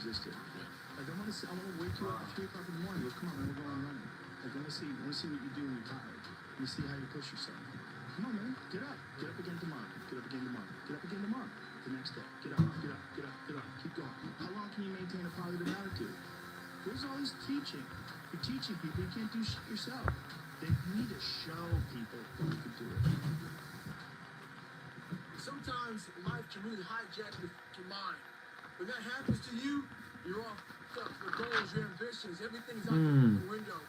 existed. Like, I want to wake you up at 3 o'clock in the morning. Go, come on, man, we're going running. Like, I want to see what you do when you're tired. Let me see how you push yourself. Come on, man, get up. Get up again tomorrow. Get up again tomorrow. Get up again tomorrow. The next day. Get up, get up, get up, get up. Keep going. How long can you maintain a positive attitude? Where's all this teaching? You're teaching people. You can't do shit yourself. They need to show people that you can do it. Sometimes life can really hijack your mind. When that happens to you, you're off your goals, your ambitions, everything's out the window.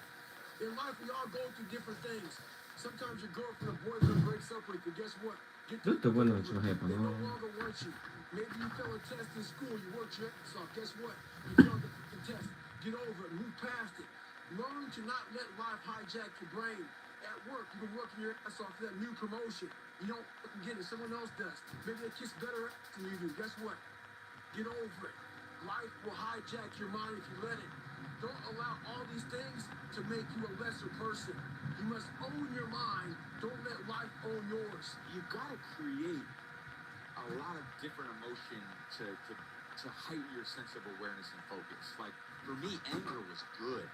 In life, we all go through different things. Sometimes your girlfriend or boyfriend breaks up with you. Guess what?ずっと覚えるのが一番早いかな。 They no longer want you. Maybe you failed a test in school. You worked your ass off. Guess what? You failed the test. Get over it. Move past it. Learn to not let life hijack your brain. At work, you've been working your ass off for that new promotion. You don't get it. Someone else does. Maybe they kiss better than you do. Guess what? Get over it. Life will hijack your mind if you let it. Don't allow all these things to make you a lesser person. You must own your mind. Don't let life own yours. You gotta create a lot of different emotion to heighten your sense of awareness and focus. Like, for me, anger was good.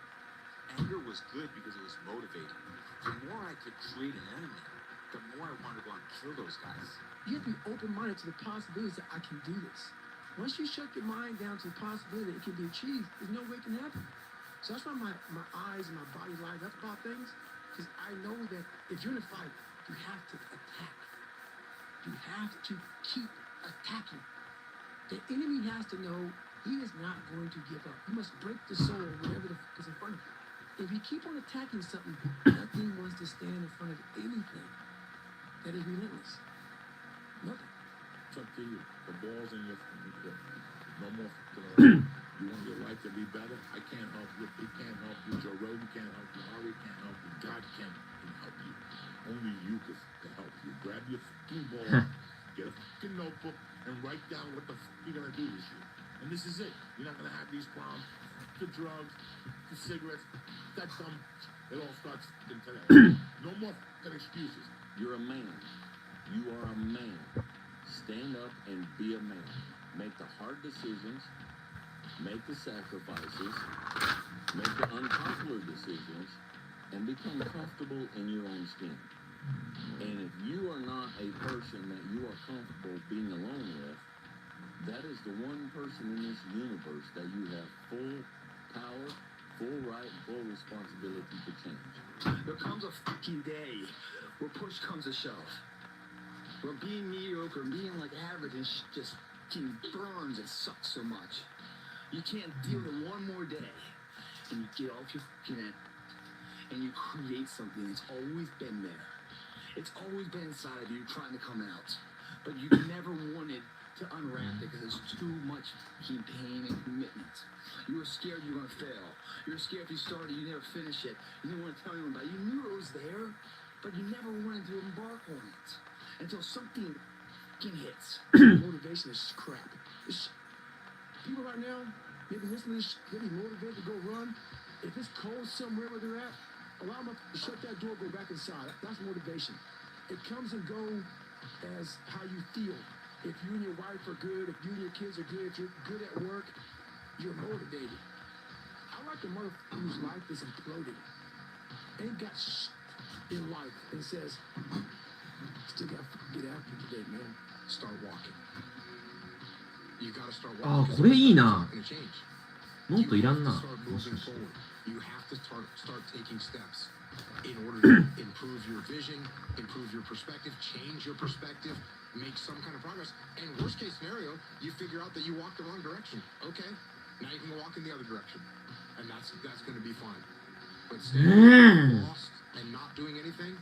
Anger was good because it was motivating. The more I could create an enemy, the more I wanted to go out and kill those guys. You have to be open-minded to the possibilities that I can do this. Once you shut your mind down to the possibility that it can be achieved, there's no way it can happen. So that's why my eyes and my body line up about things, because I know that if you're in a fight, you have to attack. You have to keep attacking. The enemy has to know he is not going to give up. You must break the soul, whatever the fuck is in front of you. If you keep on attacking something, nothing wants to stand in front of anything that is relentless. Nothing. It's up to you. The ball's in your court. No more f***ing. You want your life to be better? I can't help you. He can't help you. Joe Rogan can't help you. Ari can't help you. God can't help you. Only you can help you. Grab your f***ing ball, get a f***ing notebook, and write down what the f*** you're gonna do this year. And this is it. You're not gonna have these problems. The drugs, the cigarettes, that dumb. It all starts in today. No more f***ing excuses. You're a man. You are a man. Stand up and be a man. Make the hard decisions. Make the sacrifices. Make the unpopular decisions. And become comfortable in your own skin. And if you are not a person that you are comfortable being alone with, that is the one person in this universe that you have full power, full right, full responsibility to change. There comes a fucking day where push comes to shove. Where being mediocre, being like average and just fucking burns and sucks so much. You can't deal with one more day. And you get off your fucking end. And you create something that's always been there. It's always been inside of you trying to come out. But you never wanted to unwrap it because it's too much fucking pain and commitment. You were scared you were going to fail. You were scared if you started, you never finish it. You didn't want to tell anyone about it. You knew it was there, but you never wanted to embark on it. Until something fucking hits. Motivation is crap. People right now, maybe listening to this, they be motivated to go run. If it's cold somewhere where they're at, allow them to shut that door, go back inside. That's motivation. It comes and goes as how you feel. If you and your wife are good, if you and your kids are good, if you're good at work, you're motivated. I like the motherfucker whose life is imploding. Ain't got in life and says, still gotta get after it today, man. Start walking. You gotta start walking. ああ、これいいな。ノートいらんな。 You have to start taking steps in order to improve your vision, improve your perspective, change your perspective, make some kind of progress. And worst case scenario, you figure out that you walked the wrong direction. Okay, now you can walk in the other direction, and that's going to be fine. But staying lost and not doing anything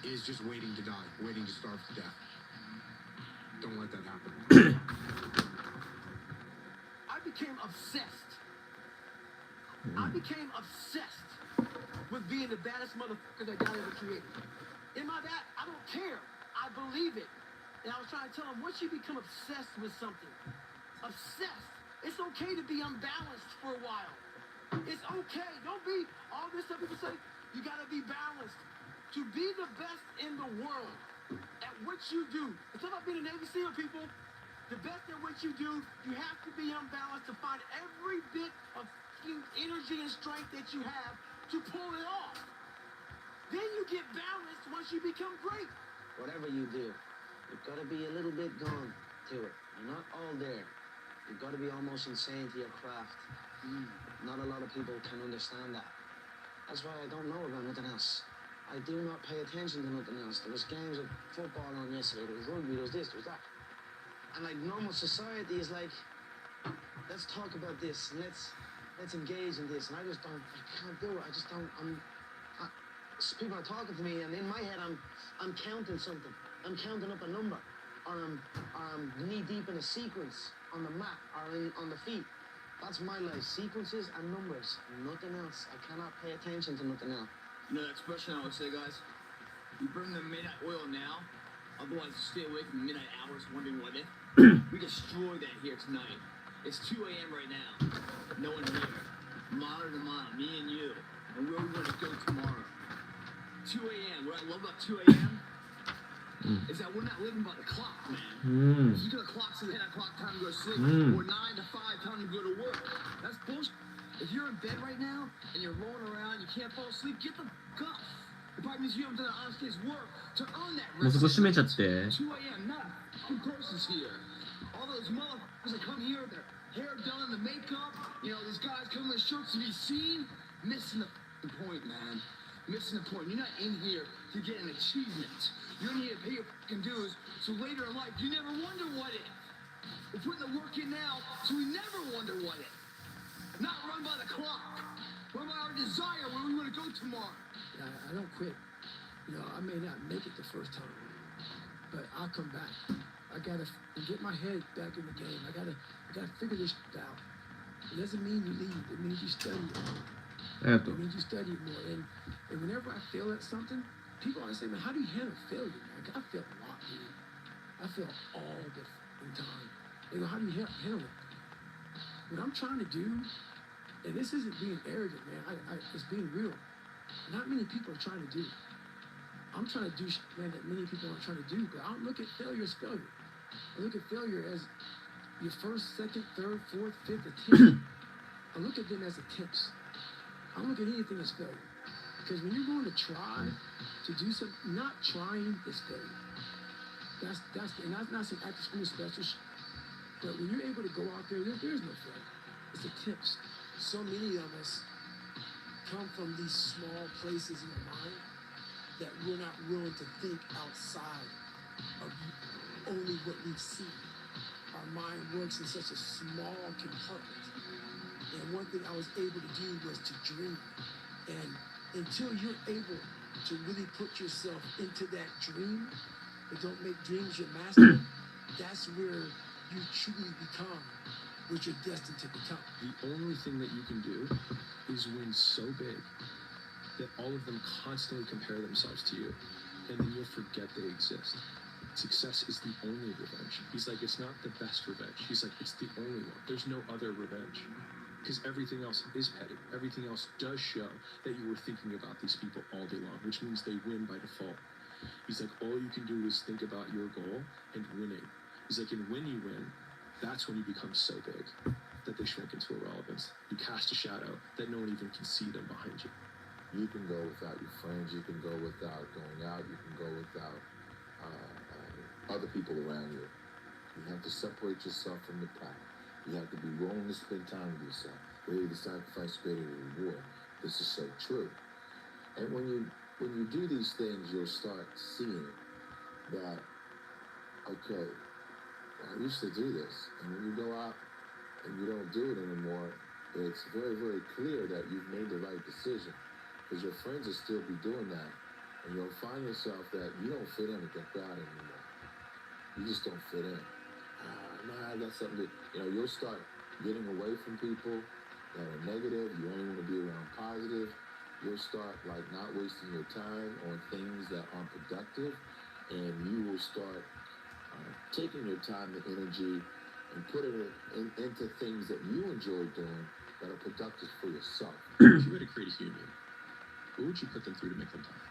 is just waiting to die, waiting to starve to death. Don't let that happen. I became obsessed. I became obsessed with being the baddest motherfucker that God ever created. Am I that? I don't care. I believe it. And I was trying to tell him, once you become obsessed with something, obsessed, it's okay to be unbalanced for a while. It's okay. Don't be all this stuff people say. You got to be balanced. To be the best in the world at what you do. It's not about being a Navy SEAL, people. The best at what you do, you have to be unbalanced to find every bit of energy and strength that you have to pull it off. Then you get balanced once you become great. Whatever you do, you've got to be a little bit gone to it. You're not all there. You've got to be almost insane to your craft. Not a lot of people can understand that. That's why I don't know about nothing else. I do not pay attention to nothing else. There was games of football on yesterday. There was rugby. There was this. There was that. And like normal society is like, let's talk about this. And let's engage in this. And I can't do it. I just don't. People are talking to me, and in my head, I'm counting something. I'm counting up a number, or I'm knee deep in a sequence on the mat or on the feet. That's my life. Sequences and numbers. Nothing else. I cannot pay attention to nothing else. You know that expression I always say, guys? You burn the midnight oil now, otherwise you stay away from the midnight hours wondering what if. We destroy that here tonight. It's 2 a.m. right now. No one here. Mile to mile, me and you. And where we want to go tomorrow. 2 a.m. What I love about 2 a.m. is that we're not living by the clock, man. You got a clock to 10 o'clock, time to go to sleep, or 9 to 5, time to go to work. That's bullshit. If you're in bed right now and you're rolling around, you can't fall asleep, get the fuck up. It probably means you haven't done an honest day's work to earn that もう rest. そこ閉めちゃって 2 a.m. Not two persons here. All those motherfuckers that come here with their hair done, the makeup, you know, these guys come in shirts to be seen, missing the fucking point, man. Missing the point. You're not in here to get an achievement. You're in here to pay your fucking dues, so later in life you never wonder what if. We're putting the work in now, so we never wonder what if. Not run by the clock. Run by our desire where we want to go tomorrow. Yeah, I don't quit. You know, I may not make it the first time, but I'll come back. I gotta get my head back in the game. I gotta figure this out. It doesn't mean you leave. It means you study it. ありがと It う means you study it more. And whenever I fail at something, people always say, man, how do you handle failure, man? I fail a lot, dude. I fail all the fucking time. They go, how do you handle it? What I'm trying to do, and this isn't being arrogant, man. It's being real. Not many people are trying to do. I'm trying to do shit, man, that many people aren't trying to do. But I don't look at failure as failure. I look at failure as your first, second, third, fourth, fifth attempt. I look at them as attempts. I don't look at anything as failure. Because when you're going to try to do something, not trying is failure. And that's not some after school special shit. But when you're able to go out there, there's no failure. It's attempts. So many of us come from these small places in the mind that we're not willing to think outside of only what we see. Our mind works in such a small compartment. And one thing I was able to do was to dream. And until you're able to really put yourself into that dream, but don't make dreams your master, that's where you truly become what you're destined to become. The only thing that you can do is win so big that all of them constantly compare themselves to you, and then you'll forget they exist. Success is the only revenge. He's like, it's not the best revenge. He's like, it's the only one. There's no other revenge. Because everything else is petty. Everything else does show that you were thinking about these people all day long, which means they win by default. He's like, all you can do is think about your goal and winning. He's like, and when you win, that's when you become so big that they shrink into irrelevance. You cast a shadow that no one even can see them behind you. You can go without your friends. You can go without going out. You can go without other people around you. You have to separate yourself from the pack. You have to be willing to spend time with yourself. Ready to sacrifice greater reward. This is so true. And when you do these things, you'll start seeing that, okay, I used to do this. And when you go out and you don't do it anymore, it's very, very clear that you've made the right decision. Because your friends will still be doing that. And you'll find yourself that you don't fit in with that crowd anymore. You just don't fit in. I got something to, you'll start getting away from people that are negative. You only want to be around positive. You'll start like not wasting your time on things that aren't productive. And you will start taking your time and energy and putting it into things that you enjoy doing that are productive for yourself. If you had to create a human, what would you put them through to make them tough?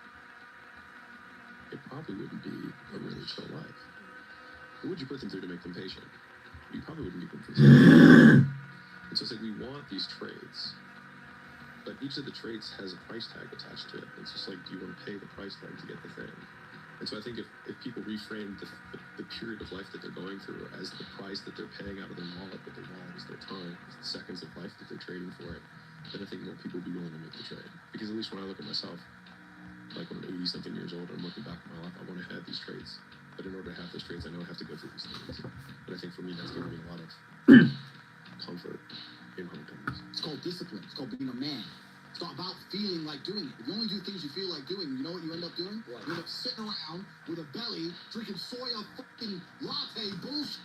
It probably wouldn't be a really chill life. What would you put them through to make them patient? you probably wouldn't be doing things like that. And so it's like we want these trades, but each of the trades has a price tag attached to it. It's just like, do you want to pay the price tag to get the thing? And so I think if people reframe the period of life that they're going through as the price that they're paying out of their wallet, but their wallet is their time, it's the seconds of life that they're trading for it, then I think more people will be willing to make the trade. Because at least when I look at myself, like when I'm 80-something years old and I'm looking back at my life, I want to have these trades. But in order to have those trades, I know I have to go through these things. But I think for me, that's given me a lot of comfort in homecomings. It's called discipline. It's called being a man. It's not about feeling like doing it. If you only do things you feel like doing, you know what you end up doing? What? You end up sitting around with a belly, drinking soya fucking latte bullshit.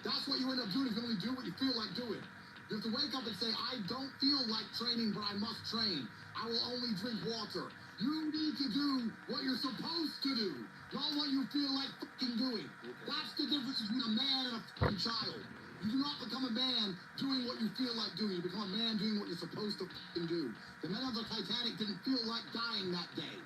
That's what you end up doing if you only do what you feel like doing. You have to wake up and say, I don't feel like training, but I must train. I will only drink water. You need to do what you're supposed to do, not what you feel like fucking doing. That's the difference between a man and a fucking child. You do not become a man doing what you feel like doing. You become a man doing what you're supposed to fucking do. The men of the Titanic didn't feel like dying that day.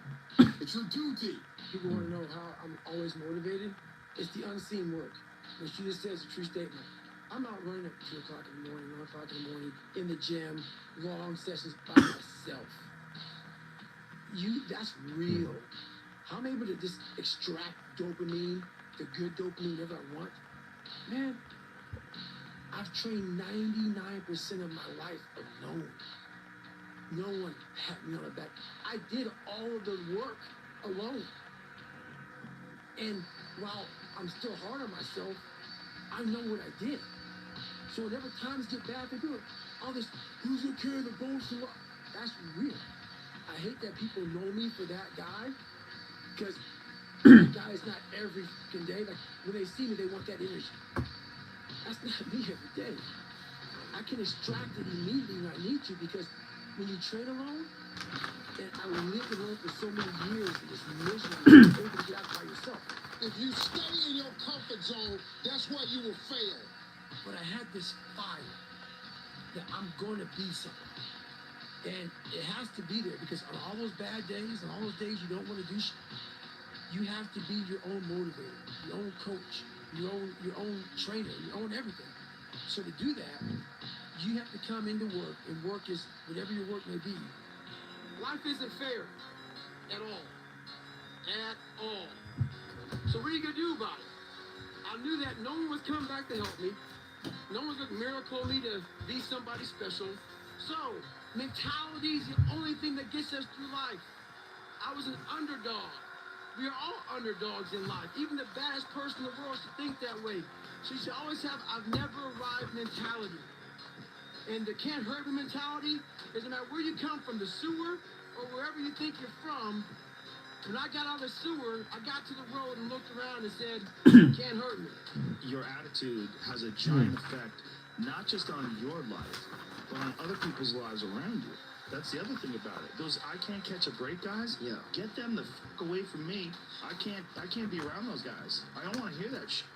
It's your duty. People want to know how I'm always motivated. It's the unseen work. What she just says is a true statement. I'm out running at 2 o'clock in the morning, 1 o'clock in the morning, in the gym, long sessions by myself. That's real. How I'm able to just extract dopamine, the good dopamine, whatever I want. Man, I've trained 99% of my life alone. No one pat me on the back. I did all of the work alone. And while I'm still hard on myself, I know what I did. So whenever times get bad, they do it. All this, who's gonna carry the bones to what? That's real. I hate that people know me for that guy, because that guy is not every fucking day. Like, when they see me, they want that energy. That's not me every day. I can extract it immediately when I need to, because when you train alone, and I lived alone for so many years in this misery, you're able to get out by yourself. If you stay in your comfort zone, that's where you will fail. But I had this fire that I'm going to be something. And it has to be there, because on all those bad days, and all those days you don't want to do shit, you have to be your own motivator, your own coach, your own trainer, your own everything. So to do that, you have to come into work, and work is whatever your work may be. Life isn't fair at all. At all. So what are you going to do about it? I knew that no one was coming back to help me. No one's going to miracle me to be somebody special. So, mentality is the only thing that gets us through life. I was an underdog. We are all underdogs in life. Even the baddest person in the world should think that way. So you should always have I've never arrived mentality. And the can't hurt me mentality is no matter where you come from, the sewer or wherever you think you're from. When I got out of the sewer, I got to the road and looked around and said, can't hurt me. Your attitude has a giant effect, not just on your life, but on other people's lives around you. That's the other thing about it. Those I can't catch a break guys, get them the fuck away from me. I can't be around those guys. I don't want to hear that shit.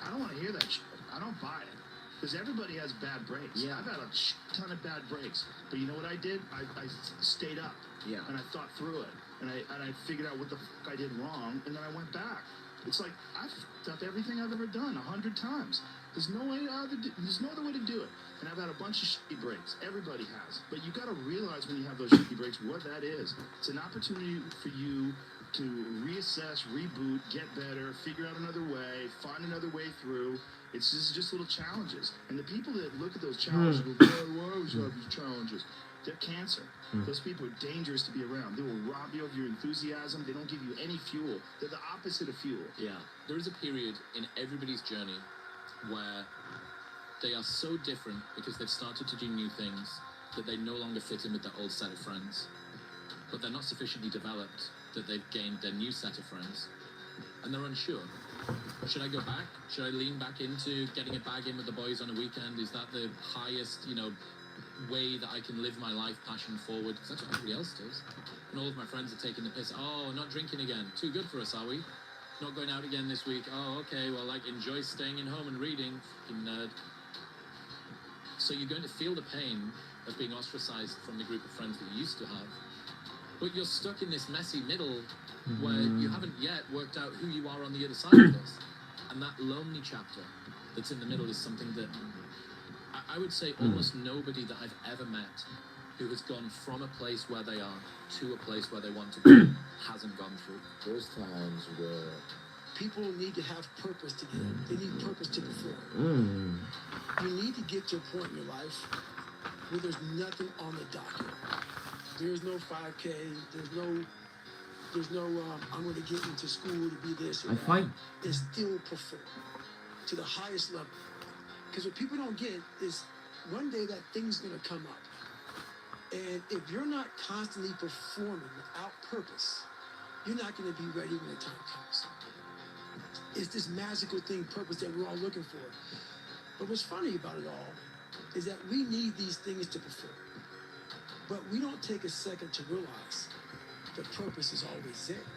I don't want to hear that shit. I don't buy it. Because everybody has bad breaks. Yeah. I've had a ton of bad breaks. But you know what I did? I stayed up. Yeah. And I thought through it. And I figured out what the fuck I did wrong, and then I went back. It's like I've fucked up everything I've ever done 100 times. There's no other way to do it. And I've had a bunch of shitty breaks. Everybody has. But you got to realize when you have those shitty breaks what that is. It's an opportunity for you to reassess, reboot, get better, figure out another way, find another way through. It's just little challenges. And the people that look at those challenges go, why do I always have these challenges? They're cancer. Those people are dangerous to be around. They will rob you of your enthusiasm. They don't give you any fuel. They're the opposite of fuel. Yeah. There is a period in everybody's journey where they are so different because they've started to do new things that they no longer fit in with their old set of friends. But they're not sufficiently developed that they've gained their new set of friends. And they're unsure. Should I go back? Should I lean back into getting a bag in with the boys on a weekend? Is that the highest, way that I can live my life passion forward? Because that's what everybody else does. And all of my friends are taking the piss. Oh, not drinking again. Too good for us, are we? Not going out again this week. Oh, okay. Well, enjoy staying in home and reading. Fucking nerd. So you're going to feel the pain of being ostracized from the group of friends that you used to have. But you're stuck in this messy middle where you haven't yet worked out who you are on the other side of this. And that lonely chapter, that's in the middle is something that I would say almost nobody that I've ever met who has gone from a place where they are to a place where they want to be hasn't gone through. There's times where People need to have purpose to get. They need purpose to perform. うん You need to get to a point in your life where there's nothing on the docket. There's no 5K. There's no I'm going to get into school to be this or I that. find And still perform to the highest level. Because what people don't get is one day that thing's going to come up. And if you're not constantly performing without purpose, you're not going to be ready when the time comes. It's this magical thing, purpose, that we're all looking for. But what's funny about it all is that we need these things to perform. But we don't take a second to realize the purpose is always there.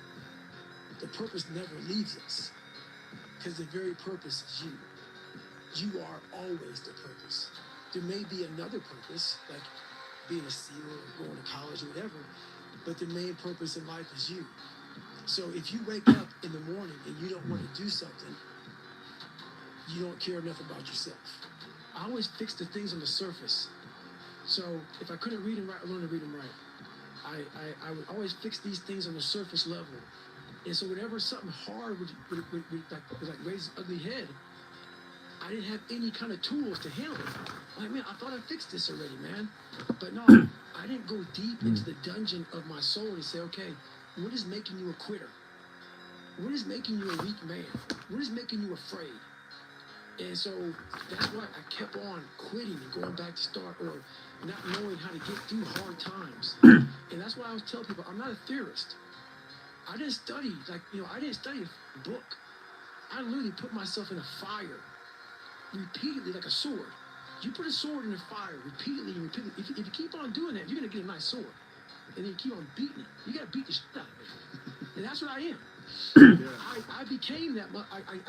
The purpose never leaves us. Because the very purpose is you. You are always the purpose. There may be another purpose, like being a SEAL or going to college or whatever, but the main purpose in life is you. So if you wake up in the morning and you don't want to do something, you don't care enough about yourself. I always fix the things on the surface. So if I couldn't read and write, I learned to read and write. I would always fix these things on the surface level. And so whenever something hard would raise its ugly head, I didn't have any kind of tools to handle it. Like, man, I thought I fixed this already, man. But no, I didn't go deep into the dungeon of my soul and say, okay, what is making you a quitter? What is making you a weak man? What is making you afraid? And so that's why I kept on quitting and going back to start, or not knowing how to get through hard times. And that's why I always tell people, I'm not a theorist. I didn't study, I didn't study a book. I literally put myself in a fire repeatedly like a sword. You put a sword in the fire repeatedly and repeatedly. If you keep on doing that, you're going to get a nice sword. And then you keep on beating it. You got to beat the shit out of it. And that's what I am. I became that.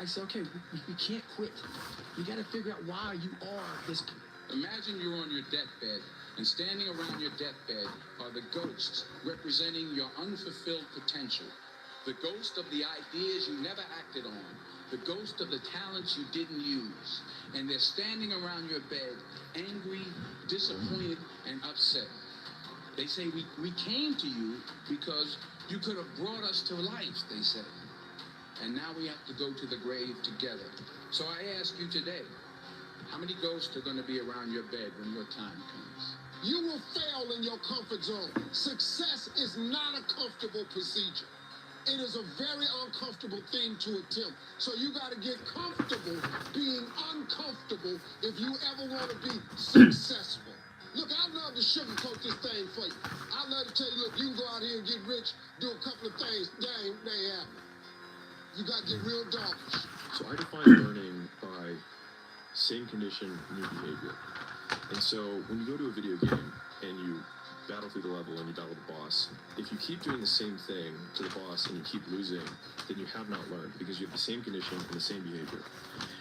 I said, okay, we can't quit. You got to figure out why you are this. Imagine you're on your deathbed, and standing around your deathbed are the ghosts representing your unfulfilled potential. The ghost of the ideas you never acted on. The ghost of the talents you didn't use. And they're standing around your bed, angry, disappointed, and upset. They say, we came to you because you could have brought us to life, they say. And now we have to go to the grave together. So I ask you today, how many ghosts are going to be around your bed when your time comes? You will fail in your comfort zone. Success is not a comfortable procedure. It is a very uncomfortable thing to attempt. So you got to get comfortable being uncomfortable if you ever want to be successful. Look, I love to sugarcoat this thing for you. I love to tell you, look, you can go out here and get rich, do a couple of things, they ain't happening. You got to get real doggish. So I define learning by same condition, new behavior. And so when you go to a video game and you battle through the level and you battle the boss, if you keep doing the same thing to the boss and you keep losing, then you have not learned, because you have the same condition and the same behavior.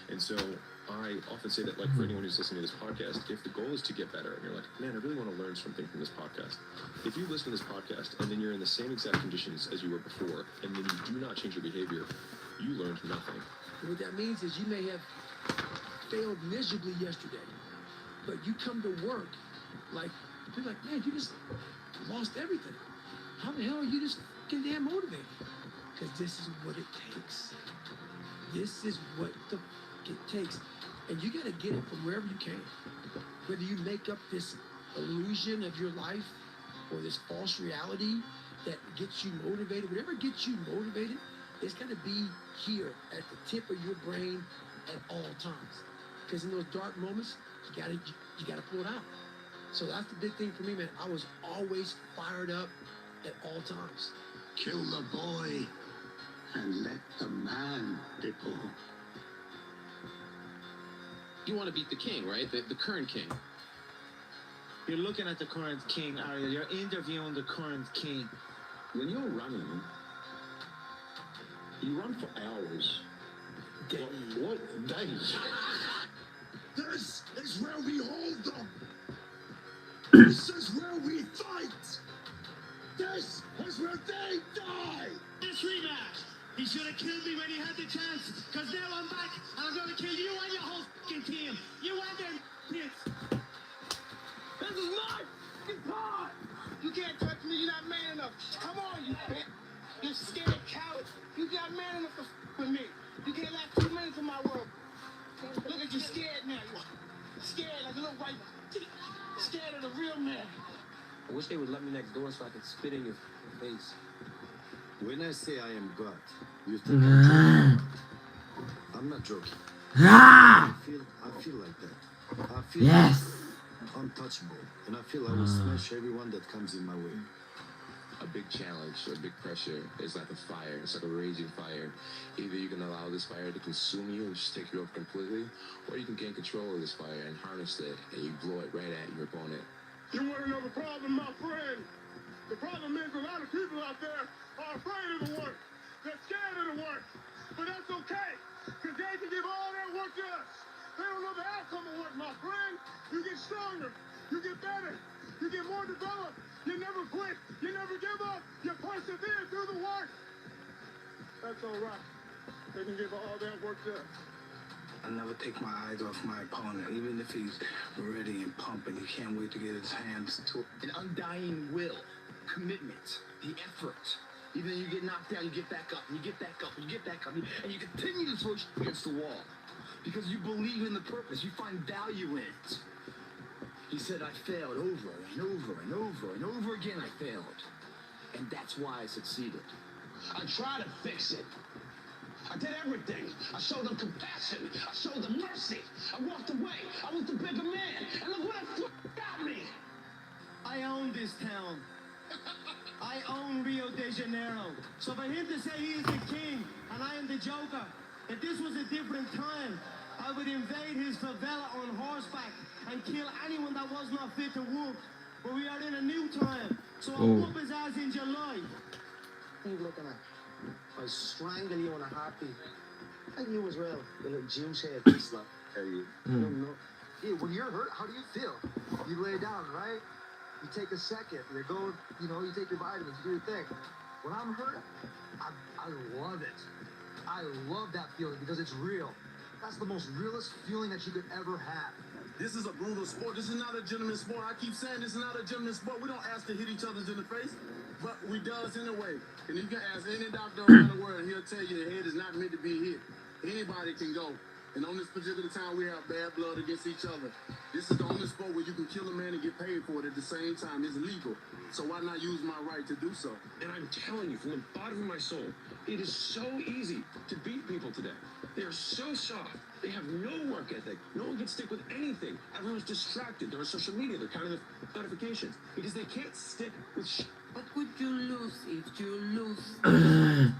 And so I often say that, like, for anyone who's listening to this podcast, if the goal is to get better and you're like, man, I really want to learn something from this podcast, if you listen to this podcast and then you're in the same exact conditions as you were before, and then you do not change your behavior, you learned nothing. What that means is you may have failed miserably yesterday, but you come to work like, people are like, man, you just lost everything. How the hell are you just getting damn motivated? Because this is what it takes. This is what the it takes. And you got to get it from wherever you can. Whether you make up this illusion of your life or this false reality that gets you motivated, whatever gets you motivated, it's got to be here at the tip of your brain at all times. Because in those dark moments, you gotta pull it out. So that's the big thing for me, man. I was always fired up at all times. Kill the boy and let the man be born. You want to beat the king, right? The current king. You're looking at the current king, Arya. You're interviewing the current king. When you're running, you run for hours. What days? This is where we hold them. This is where we fight. This is where they die. This rematch He should have killed me when he had the chance, because now I'm back, and I'm going to kill you and your whole fucking team. You and them kids. This is my fucking part. You can't touch me, you're not man enough. Come on, you bitch. You scared coward. You not man enough to with me. You can't last 2 minutes in my world. Look at you scared now. You scared like a little white. Scared of the real man. I wish they would let me next door so I could spit in your face. When I say I am God, you think I'm joking? I'm not joking. I feel like that. I feel untouchable. And I feel I will smash everyone that comes in my way. A big challenge, a big pressure is like a fire. It's like a raging fire. Either you can allow this fire to consume you and just take you up completely, or you can gain control of this fire and harness it, and you blow it right at your opponent. You want to know the problem, my friend? The problem is a lot of people out there are afraid of the work. They're scared of the work. But that's okay, because they can give all their work to us. They don't know the outcome of work, my friend. You get stronger. You get better. You get more developed. You never quit. You never give up. You persevere through the work. That's all right. They can give all their work to us. I never take my eyes off my opponent, even if he's ready and pumping. He can't wait to get his hands to it. An undying will, commitment, the effort. Even though you get knocked down, you get back up, and you get back up, and you get back up, and you continue to throw against the wall. Because you believe in the purpose, you find value in it. He said, I failed over and over and over and over again, I failed. And that's why I succeeded. I tried to fix it. I did everything. I showed them compassion. I showed them mercy. I walked away. I was the bigger man. And look what it got me. I own this town. I own Rio de Janeiro. So for him to say he is the king and I am the joker, if this was a different time, I would invade his favela on horseback and kill anyone that was not fit to whoop. But we are in a new time, so I'll whoop his ass in July. What are you looking at? I'll strangle you in a heartbeat. And you as well, you little juice head. Slap. Hey, you. Yeah, when you're hurt, how do you feel? You lay down, right? You take a second. You go, you take your vitamins, you do your thing. When I'm hurt, I love it. I love that feeling because it's real. That's the most realest feeling that you could ever have. This is a brutal sport. This is not a gentleman's sport. I keep saying this is not a gentleman's sport. We don't ask to hit each other in the face, but we does anyway. And you can ask any doctor around the world, and he'll tell you the head is not meant to be hit. Anybody can go. And on this particular time, we have bad blood against each other. This is the only sport where you can kill a man and get paid for it at the same time. It's legal. So why not use my right to do so? And I'm telling you, from the bottom of my soul, it is so easy to beat people today. They are so soft. They have no work ethic. No one can stick with anything. Everyone's distracted. They're on social media. They're counting the notifications because they can't stick with shit. But would you lose if you lose? I'm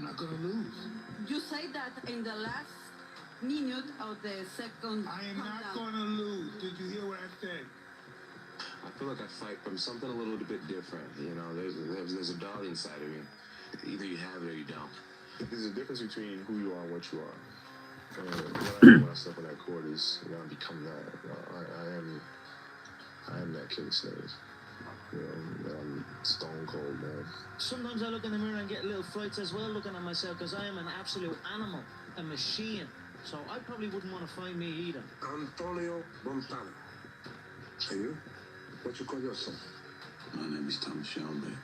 not gonna lose. You say that in the last minute of the second. I am not countdown. gonna lose. Did you hear what I said? I feel like I fight from something a little bit different. You know, there's a dog inside of me. Either you have it or you don't. There's a difference between who you are and what you are. And what I do when I step on that court is, I become that. I am that King Snake. I'm stone cold, man. Sometimes I look in the mirror and get little frights as well looking at myself because I am an absolute animal, a machine. So I probably wouldn't want to find me either. Antonio Montana. And you? What you call yourself? My name is Tom Shelby.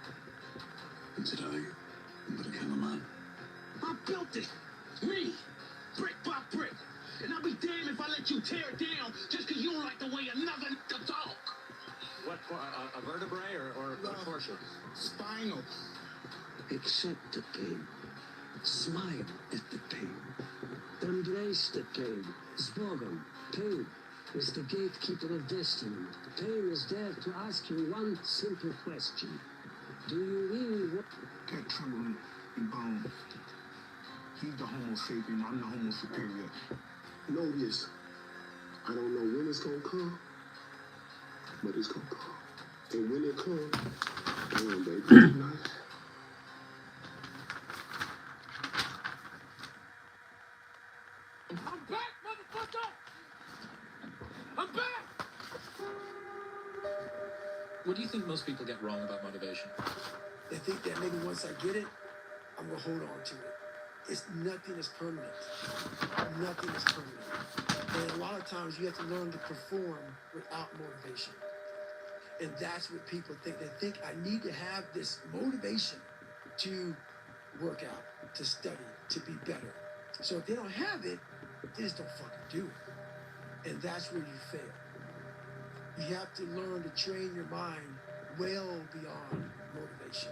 And today, I'm gonna kill a man. I built it. Me. Brick by brick. And I'll be damned if I let you tear it down just because you don't like the way another nigga talk. What, a vertebrae or a torso? Spinal. Accept the pain. Smile at the pain. Embrace the pain. Slogan. Pain is the gatekeeper of destiny. Pain is there to ask you one simple question. Do you really want... That tremble in bone. He's the Homo sapien, I'm the Homo superior. Know this. I don't know when it's gonna come, but it's gonna come. And when it comes, damn, baby, tonight. I'm back, motherfucker! I'm back! What do you think most people get wrong about motivation? They think that nigga, once I get it, I'm gonna hold on to it. It's nothing is permanent. Nothing is permanent. And a lot of times you have to learn to perform without motivation. And that's what people think. They think I need to have this motivation to work out, to study, to be better. So if they don't have it, they just don't fucking do it. And that's where you fail. You have to learn to train your mind well beyond motivation.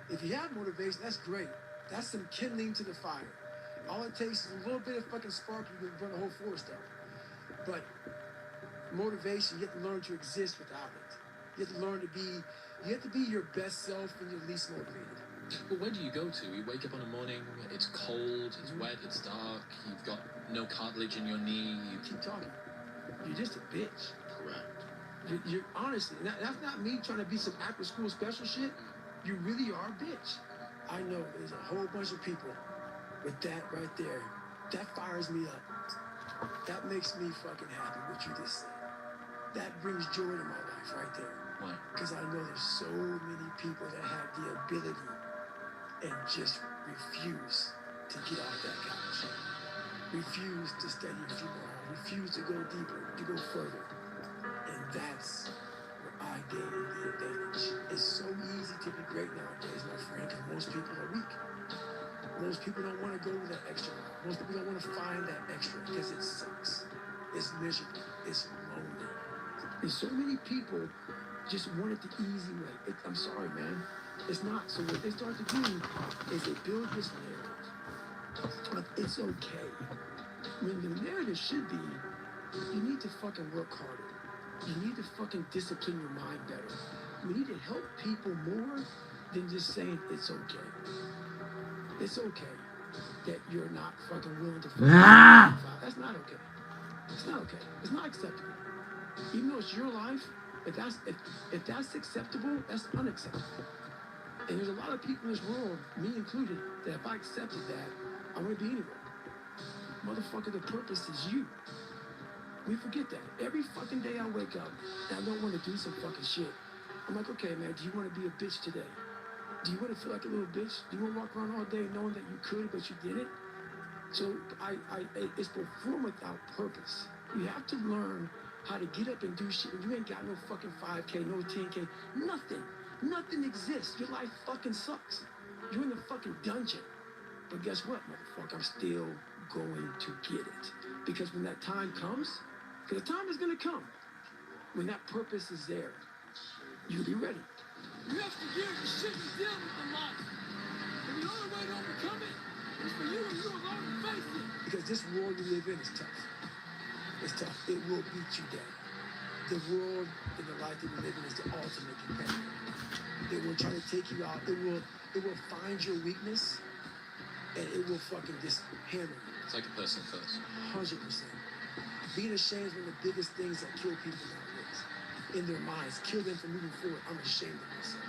If you have motivation, that's great. That's some kindling to the fire. All it takes is a little bit of fucking spark, you can burn a whole forest up. But motivation, you have to learn to exist without it. You have to learn to be, you have to be your best self when you're least motivated. But where do you go to? You wake up on a morning, it's cold, it's wet, it's dark, you've got no cartilage in your knee. You keep talking. You're just a bitch. Correct. You're honestly, that's not me trying to be some after school special shit. You really are a bitch. I know there's a whole bunch of people with that right there. That fires me up. That makes me fucking happy, what you just said. That brings joy to my life right there. Why? Because I know there's so many people that have the ability and just refuse to get off that couch. Refuse to study a few more hours. Refuse to go deeper, to go further. And that's where I gain the advantage. It's so easy to be great nowadays, my friend, because most people are weak. Most people don't want to go to that extra mile. Most people don't want to find that extra because it sucks. It's miserable. It's lonely. And so many people just want it the easy way. I'm sorry, man. It's not. So what they start to do is they build this narrative. But it's okay. When the narrative should be, you need to fucking work harder. You need to fucking discipline your mind better. We need to help people more than just saying it's okay. It's okay that you're not fucking willing to That's not okay. It's not okay. It's not acceptable. Even though it's your life, if that's acceptable, that's unacceptable. And there's a lot of people in this world, me included, that if I accepted that, I wouldn't be anywhere. Motherfucker, the purpose is you. We forget that. Every fucking day I wake up and I don't want to do some fucking shit. I'm like, okay, man, do you want to be a bitch today? Do you want to feel like a little bitch? Do you want to walk around all day knowing that you could, but you didn't? So it's perform without purpose. You have to learn how to get up and do shit when you ain't got no fucking 5K, no 10K, nothing. Nothing exists. Your life fucking sucks. You're in the fucking dungeon. But guess what, motherfucker? I'm still going to get it. Because when that time comes, because the time is going to come, when that purpose is there, you'll be ready. You have to deal with shit you deal with in life. And the only way to overcome it is for you and you alone to face it. Because this world you live in is tough. It's tough. It will beat you down. The world and the life that we live in is the ultimate competitor. It will try to take you out. It will find your weakness and it will fucking just hammer you. It's like a person first. 100%. Being ashamed is one of the biggest things that kill people nowadays. In their minds, kill them from moving forward. I'm ashamed of myself.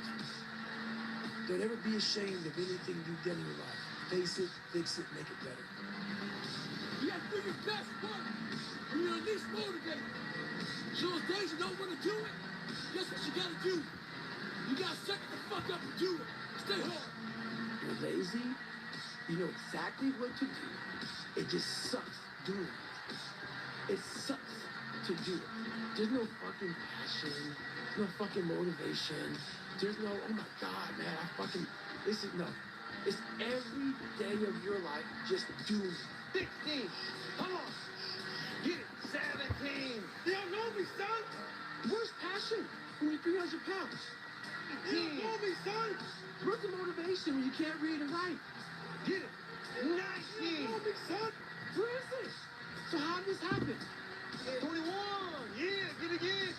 Don't ever be ashamed of anything you've done in your life. Face it, fix it, make it better. You have to do your best work when you're at least motivated. So those days you don't want to do it, guess what you gotta do? You gotta suck the fuck up and do it. Stay hard. You're lazy, you know exactly what to do. It just sucks doing it. It sucks to do it. There's no fucking passion, there's no fucking motivation, there's no, oh my God, man, no. It's every day of your life just doing it. 16, come on, get it, 17. You don't know me, son. Where's passion when you're 300 pounds? You don't know me, son. Where's the motivation when you can't read and write? Get it, 19. You don't know me, son. Where is it? So how did this happen? 21, yeah, get it again.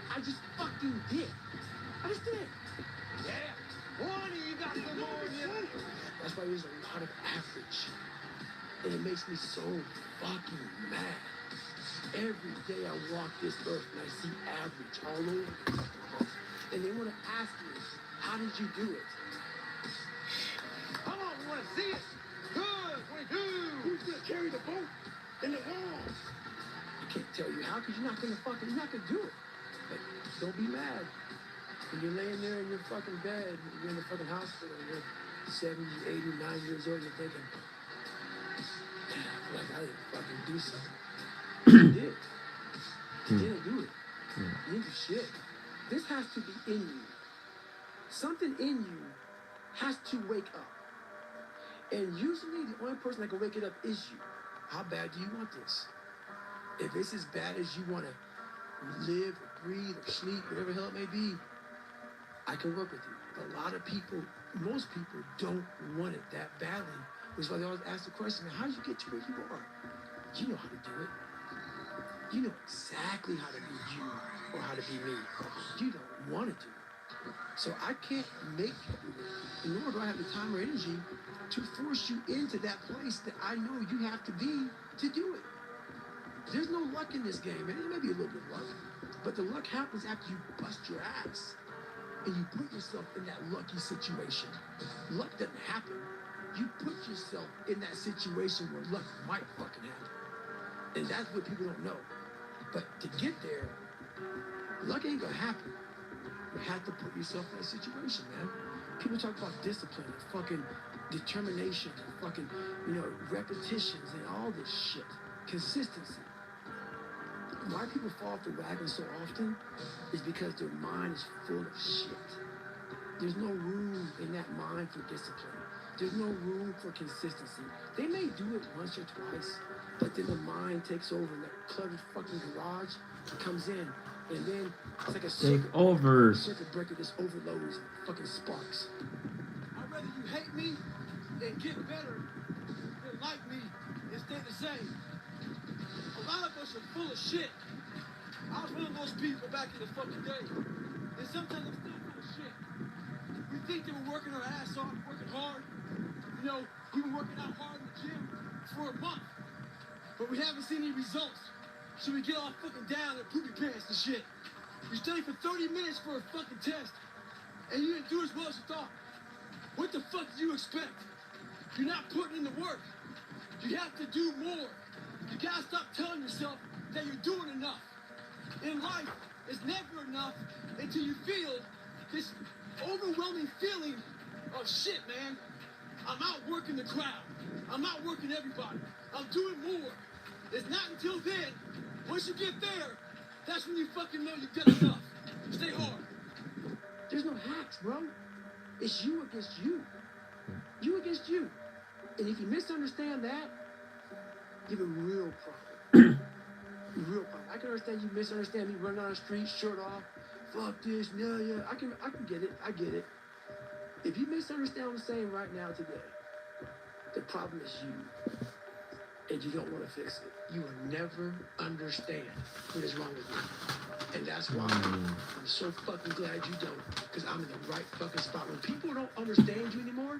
I just fucking did. I just did. Yeah, 20, you got some more, yeah. That's why there's a lot of average. And it makes me so fucking mad. Every day I walk this earth and I see average all over the fucking place. And they want to ask me, how did you do it? Come on, we want to see it. Good, 22. Who's going to carry the boat in the walls? I can't tell you how, because you're not going to do it. But don't be mad. When you're laying there in your fucking bed, you're in the fucking hospital, and 70, 80, 90 years old, you're thinking, damn, like I didn't fucking do something. You did. You didn't do it. You didn't do shit. This has to be in you. Something in you has to wake up. And usually the only person that can wake it up is you. How bad do you want this? If it's as bad as you want to live, or breathe, or sleep, whatever the hell it may be, I can work with you. But a lot of people, most people don't want it that badly. Which is why they always ask the question, man, how did you get to where you are? You know how to do it. You know exactly how to be you or how to be me. You don't want to do it. So I can't make you do it. Nor do I have the time or energy to force you into that place that I know you have to be to do it. There's no luck in this game, man. There may be a little bit of luck, but the luck happens after you bust your ass and you put yourself in that lucky situation. Luck doesn't happen. You put yourself in that situation where luck might fucking happen. And that's what people don't know. But to get there, luck ain't gonna happen. You have to put yourself in that situation, man. People talk about discipline and fucking determination and fucking, repetitions and all this shit. Consistency. Why people fall off the wagon so often is because their mind is full of shit. There's no room in that mind for discipline. There's no room for consistency. They may do it once or twice, but then the mind takes over and that cluttered fucking garage comes in, and then it's like a circuit breaker just overloads and fucking sparks. I'd rather you hate me and get better than like me and stay the same. A lot of us are full of shit. I was one of those people back in the fucking day. And sometimes I'm still full of shit. We think that we're working our ass off, working hard. We've been working out hard in the gym for a month. But we haven't seen any results. So we get all fucking down and poopy pants and shit. You study for 30 minutes for a fucking test. And you didn't do as well as you thought. What the fuck do you expect? You're not putting in the work. You have to do more. You gotta stop telling yourself that you're doing enough. In life, it's never enough until you feel this overwhelming feeling of shit, man. I'm outworking the crowd. I'm outworking everybody. I'm doing more. It's not until then, once you get there, that's when you fucking know you've done enough. Stay hard. There's no hacks, bro. It's you against you. You against you. And if you misunderstand that, you have a real problem. Real problem. I can understand you misunderstand me running down the street, shirt off. Fuck this, yeah. I can get it. I get it. If you misunderstand what I'm saying right now today, the problem is you. And you don't want to fix it. You will never understand what is wrong with you. And that's why I'm so fucking glad you don't. Because I'm in the right fucking spot. When people don't understand you anymore,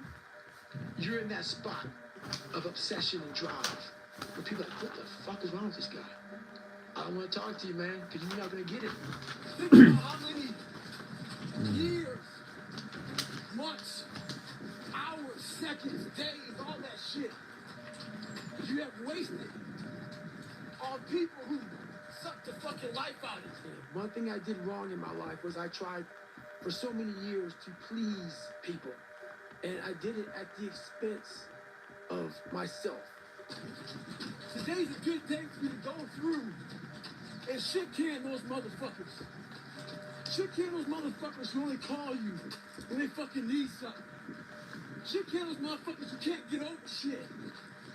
you're in that spot of obsession and drive. Where people are like, what the fuck is wrong with this guy? I don't want to talk to you, man, because you're not going to get it. Think about how many years, months, hours, seconds, days, all that shit you have wasted on people who suck the fucking life out of you. One thing I did wrong in my life was I tried for so many years to please people. And I did it at the expense of myself. Today's a good day for you to go through and shit can those motherfuckers. Shit can those motherfuckers who only call you when they fucking need something. Shit can those motherfuckers who can't get over shit.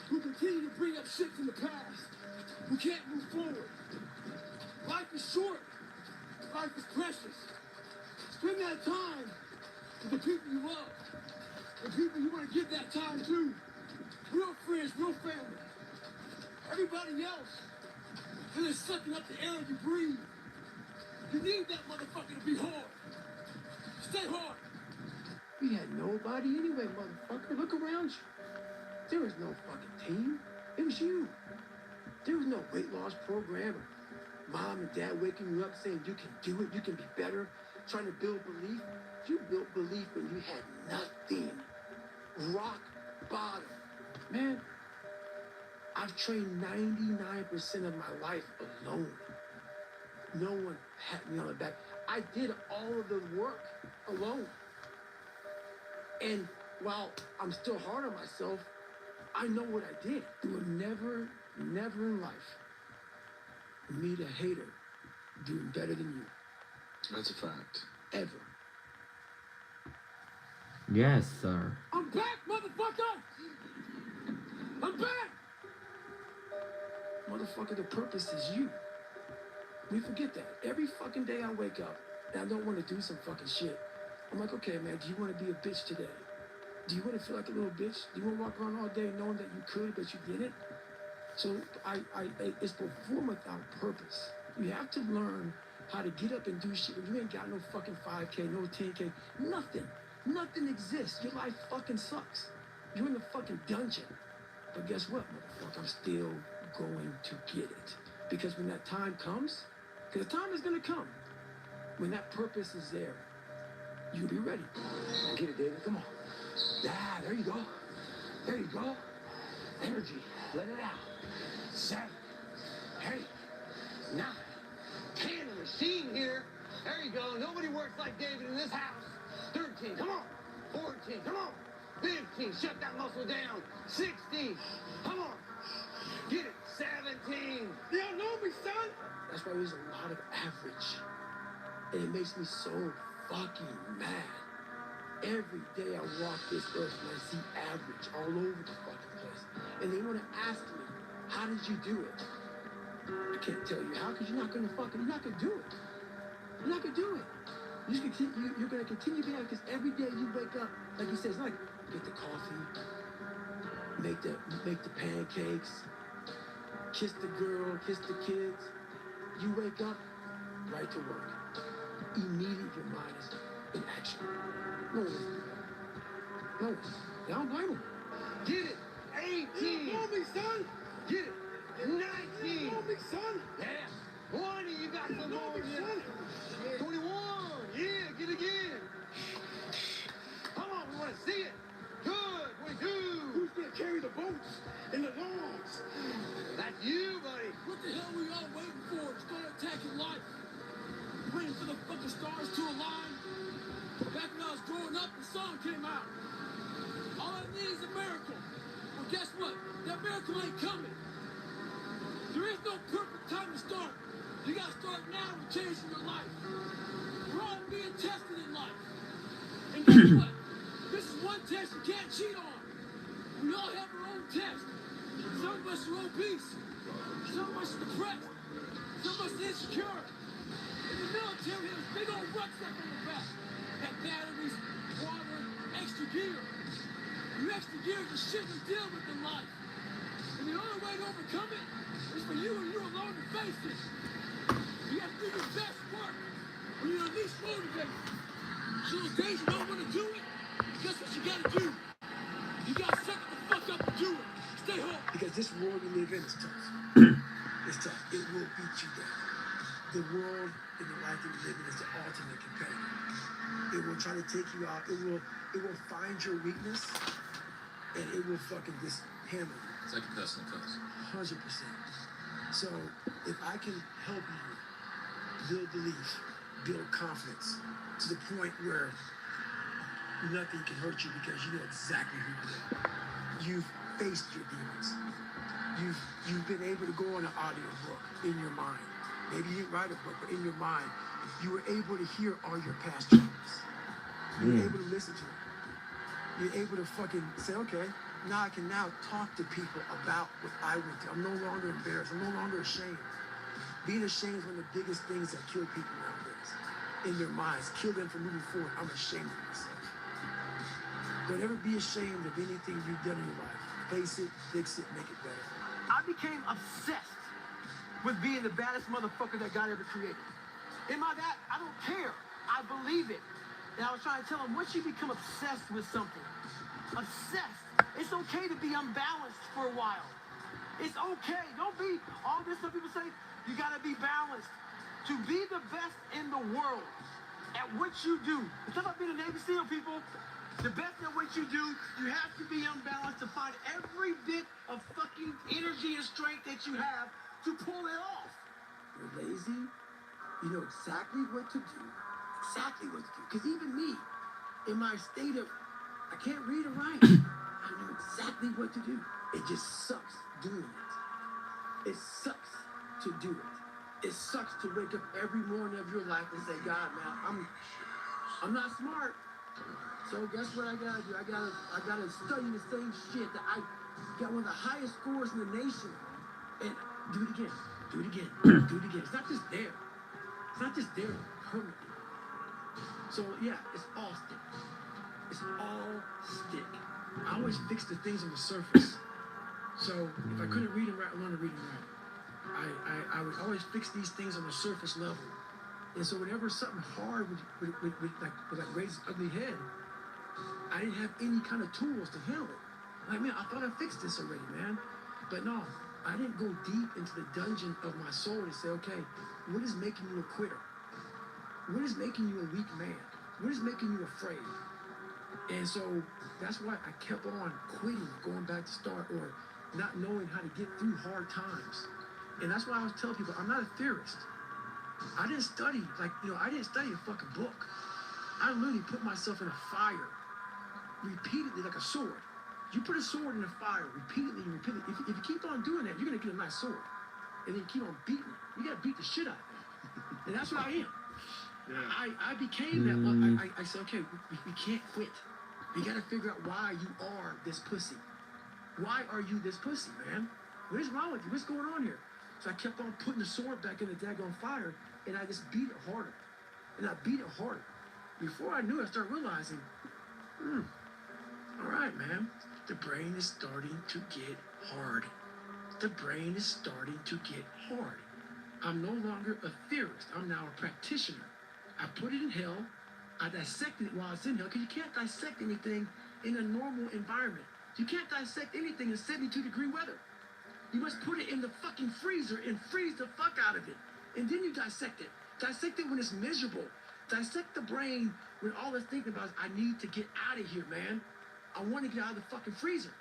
Who continue to bring up shit from the past. Who can't move forward. Life is short. Life is precious. Spend that time with the people you love. The people you want to give that time to. Real friends, real family. Everybody else that is sucking up the air you breathe. You need that motherfucker to be hard. Stay hard. We had nobody anyway, motherfucker. Look around you. There was no fucking team. It was you. There was no weight loss program or mom and dad waking you up saying you can do it, you can be better, trying to build belief. You built belief when you had nothing. Rock bottom. Man, I've trained 99% of my life alone. No one pat me on the back. I did all of the work alone. And while I'm still hard on myself, I know what I did. You will never in life meet a hater doing better than you. That's a fact. Ever. Yes, sir. I'm back, motherfucker! I'm back! Motherfucker, the purpose is you. We forget that. Every fucking day I wake up and I don't want to do some fucking shit. I'm like, okay, man, do you want to be a bitch today? Do you want to feel like a little bitch? Do you want to walk around all day knowing that you could, but you didn't? So it's perform without purpose. You have to learn how to get up and do shit when you ain't got no fucking 5K, no 10K, nothing. Nothing exists. Your life fucking sucks. You're in the fucking dungeon. But guess what, motherfucker? I'm still going to get it. Because when that time comes, because the time is going to come, when that purpose is there, you'll be ready. Get it, David. Come on. Yeah, there you go. There you go. Energy. Let it out. 7, 8, 9, 10. Machine here. There you go. Nobody works like David in this house. 13. Come on. 14. Come on. 15. Shut that muscle down. 16. Come on. Get it. 17. They don't know me, son. That's why there's a lot of average. And it makes me so fucking mad. Every day I walk this earth and I see average all over the fucking place. And they want to ask me, how did you do it? I can't tell you how, because you're not going to do it. You're not going to do it. You're going to continue being because every day you wake up, like you said, it's like, get the coffee, make the pancakes, kiss the girl, kiss the kids. You wake up, right to work. Immediately your mind is in action. No one. I don't blame them. Get it. 18. You know me, son. Get it. 19. You know me, son. Yeah. 20. You got some know more. me, son. 21. Yeah. Get it again. Come on. We want to see it. Good. 22. Who's going to carry the boats and the logs? That's you, buddy. What the hell we all waiting for to start attacking life? Waiting for the fucking stars to align? Back when I was growing up, the song came out. All I need is a miracle. Well, guess what? That miracle ain't coming. There is no perfect time to start. You gotta start now with changing your life. We're all being tested in life. And guess what? This is one test you can't cheat on. We all have our own test. Some of us are obese. Some of us are depressed. Some of us are insecure. In the military, there's big old rucksack on the back. Got batteries, water, extra gear. Your extra gear is the shit you deal with in life. And the only way to overcome it is for you and you alone to face it. You have to do your best work when you're at least motivated. So those days you don't want to do it, guess what you gotta do? You gotta suck the fuck up and do it. Stay home. Because this world we live in is tough. It's tough. It will beat you down. The world and the life that we live in is the ultimate competitor. It will try to take you out. It will find your weakness and it will fucking just hammer you. It's like a personal curse. 100%. So if I can help you build belief, build confidence to the point where nothing can hurt you because you know exactly who you are. You've faced your demons. You've been able to go on an audio book in your mind. Maybe you didn't write a book, but in your mind, you were able to hear all your past traumas. You were able to listen to it. You're able to fucking say, okay, now I can now talk to people about what I went through. I'm no longer embarrassed. I'm no longer ashamed. Being ashamed is one of the biggest things that kill people nowadays. In their minds, kill them from moving forward. I'm ashamed of myself. Don't ever be ashamed of anything you've done in your life. Face it, fix it, make it better. I became obsessed with being the baddest motherfucker that God ever created. Am I that? I don't care. I believe it. And I was trying to tell him, once you become obsessed with something, obsessed, it's okay to be unbalanced for a while. It's okay. Don't be all this. Some people say you gotta be balanced. To be the best in the world at what you do. It's not about being a Navy SEAL, people. The best at what you do, you have to be unbalanced to find every bit of fucking energy and strength that you have to pull it off. You're lazy. You know exactly what to do. Exactly what to do. Because even me, in my state of I can't read or write. I know exactly what to do. It just sucks doing it. It sucks to do it. It sucks to wake up every morning of your life and say, God, man, I'm not smart. So guess what I gotta do? I gotta study the same shit that I got one of the highest scores in the nation on. And do it again. Do it again. Do it again. It's not just there. It's not just there permanently. So yeah, it's all stick. It's all stick. I always fix the things on the surface. So if I couldn't read and write, I learned to read and write. I would always fix these things on the surface level. And so whenever something hard would raise its ugly head, I didn't have any kind of tools to handle it. Like, man, I thought I fixed this already, man. But no, I didn't go deep into the dungeon of my soul and say, okay, what is making you a quitter? What is making you a weak man? What is making you afraid? And so that's why I kept on quitting, going back to start, or not knowing how to get through hard times. And that's why I was telling people, I'm not a theorist. I didn't study, I didn't study a fucking book. I literally put myself in a fire repeatedly like a sword. You put a sword in a fire repeatedly and repeatedly. If you keep on doing that, you're going to get a nice sword. And then you keep on beating it. You got to beat the shit out of it. And that's what I am. Yeah. I became that one. I said, okay, we can't quit. You got to figure out why you are this pussy. Why are you this pussy, man? What is wrong with you? What's going on here? So I kept on putting the sword back in the daggone fire, and I just beat it harder. And I beat it harder. Before I knew it, I started realizing, all right, man, the brain is starting to get hard. The brain is starting to get hard. I'm no longer a theorist. I'm now a practitioner. I put it in hell. I dissected it while it's in hell, because you can't dissect anything in a normal environment. You can't dissect anything in 72-degree weather. You must put it in the fucking freezer and freeze the fuck out of it. And then you dissect it. Dissect it when it's miserable. Dissect the brain when all it's thinking about is, I need to get out of here, man. I want to get out of the fucking freezer.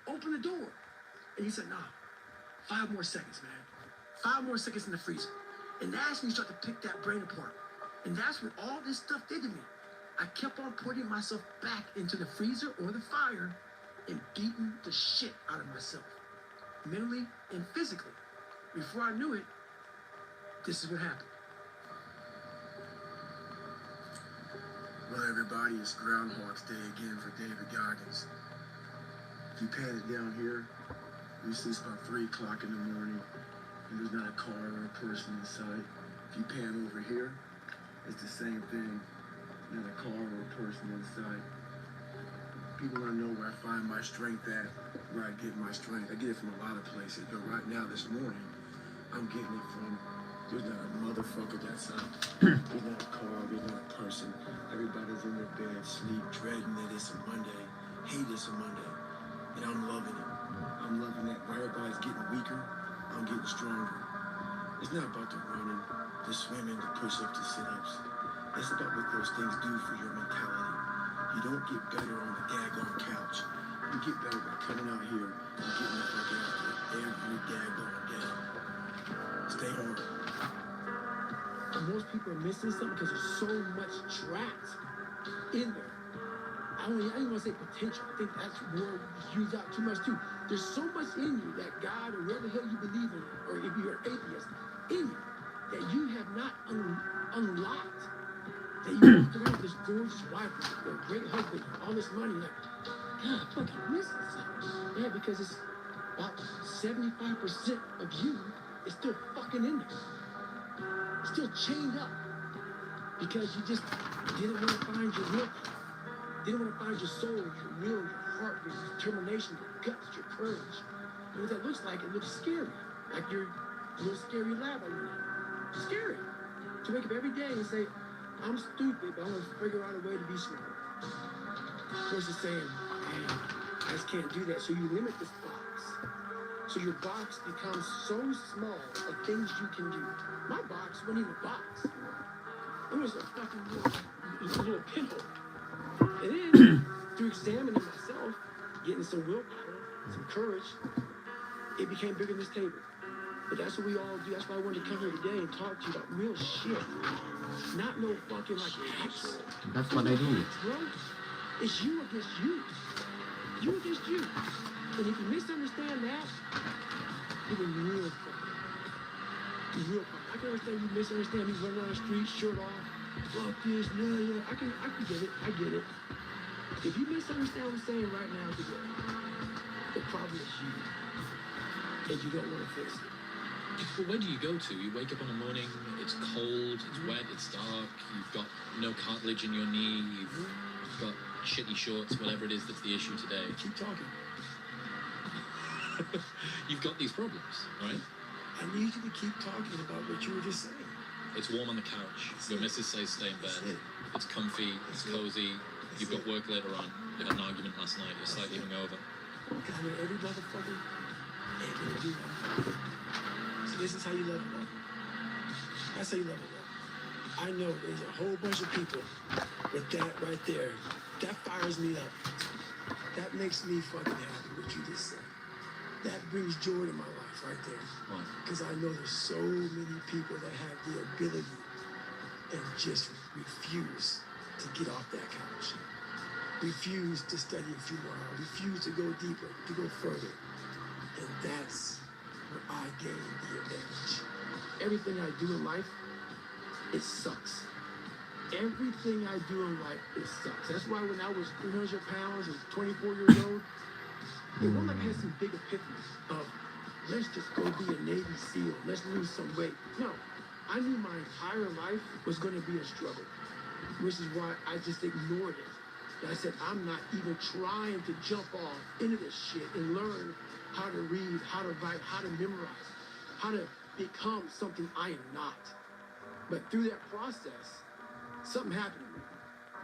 Open the door. And he said, nah, 5 more seconds, man. 5 more seconds in the freezer. And that's when you start to pick that brain apart. And that's what all this stuff did to me. I kept on putting myself back into the freezer or the fire and beating the shit out of myself, mentally and physically. Before I knew it, this is what happened. Well, everybody, it's Groundhog's Day again for David Goggins. If you pan it down here, usually it's about 3 o'clock in the morning, and there's not a car or a person in sight. If you pan over here, it's the same thing, not a car or a person in sight. People want to know where I find my strength at, where I get my strength. I get it from a lot of places, but right now, this morning, I'm getting it from, there's not a motherfucker that's out. There's not a car, there's not a person. Everybody's in their bed, sleep, dreading that it's a Monday, hate it's a Monday, and I'm loving it. I'm loving that. Where everybody's getting weaker, I'm getting stronger. It's not about the running, the swimming, the push-ups, the sit-ups. It's about what those things do for your mentality. You don't get better on the daggone couch. You get better by coming out here and getting the fuck after it every daggone day. Stay hard. Most people are missing something because there's so much trapped in there. I don't even want to say potential. I think that's word used out too much too. There's so much in you that God or whatever the hell you believe in, or if you're an atheist, in you that you have not unlocked. That you walk around with this gorgeous wife, a great husband, all this money, like, God, I'm fucking missing something. Yeah, because it's about 75% of you is still fucking in there. Still chained up. Because you just didn't want to find your will. Didn't want to find your soul, your will, your heart, your determination, your guts, your courage. And what that looks like, it looks scary. Like your little scary lab on your name. Scary. To wake up every day and say, I'm stupid, but I'm going to figure out a way to be smart. Versus saying, man, I just can't do that. So you limit this box. So your box becomes so small of things you can do. My box wasn't even a box. It was a fucking little pinhole. And then, through examining myself, getting some willpower, some courage, it became bigger than this table. But that's what we all do. That's why I wanted to come here today and talk to you about real shit. Not no fucking like hacks. That's what I do. Drugs. It's you against you. You against you. And if you misunderstand that, you're real fun. Real fun. I can understand you misunderstand me running down the street, shirt off. Fuck this, no. I can get it. I get it. If you misunderstand what I'm saying right now today, the problem is you. And you don't want to fix it. But where do you go to? You wake up in the morning, it's cold, it's wet, it's dark, you've got no cartilage in your knee, you've got shitty shorts, whatever it is that's the issue today. Keep talking. You've got these problems, right? I need you to keep talking about what you were just saying. It's warm on the couch. Your missus says stay in bed. It's comfy, it's cozy. You've got work later on. You had an argument last night. You're slightly hungover. I mean, every motherfucker ain't gonna do one. So this is how you level up. That's how you level up. I know there's a whole bunch of people with that right there. That fires me up. That makes me fucking happy, what you just said. That brings joy to my life right there. Because I know there's so many people that have the ability and just refuse to get off that couch. Refuse to study a few more hours. Refuse to go deeper, to go further. And that's where I gain the advantage. Everything I do in life, it sucks. Everything I do in life, it sucks. That's why when I was 300 pounds and 24 years old, it wasn't like I had some big epiphany of, let's just go be a Navy SEAL, let's lose some weight. No, I knew my entire life was going to be a struggle, which is why I just ignored it. And I said, I'm not even trying to jump off into this shit and learn how to read, how to write, how to memorize, how to become something I am not. But through that process, something happened to me.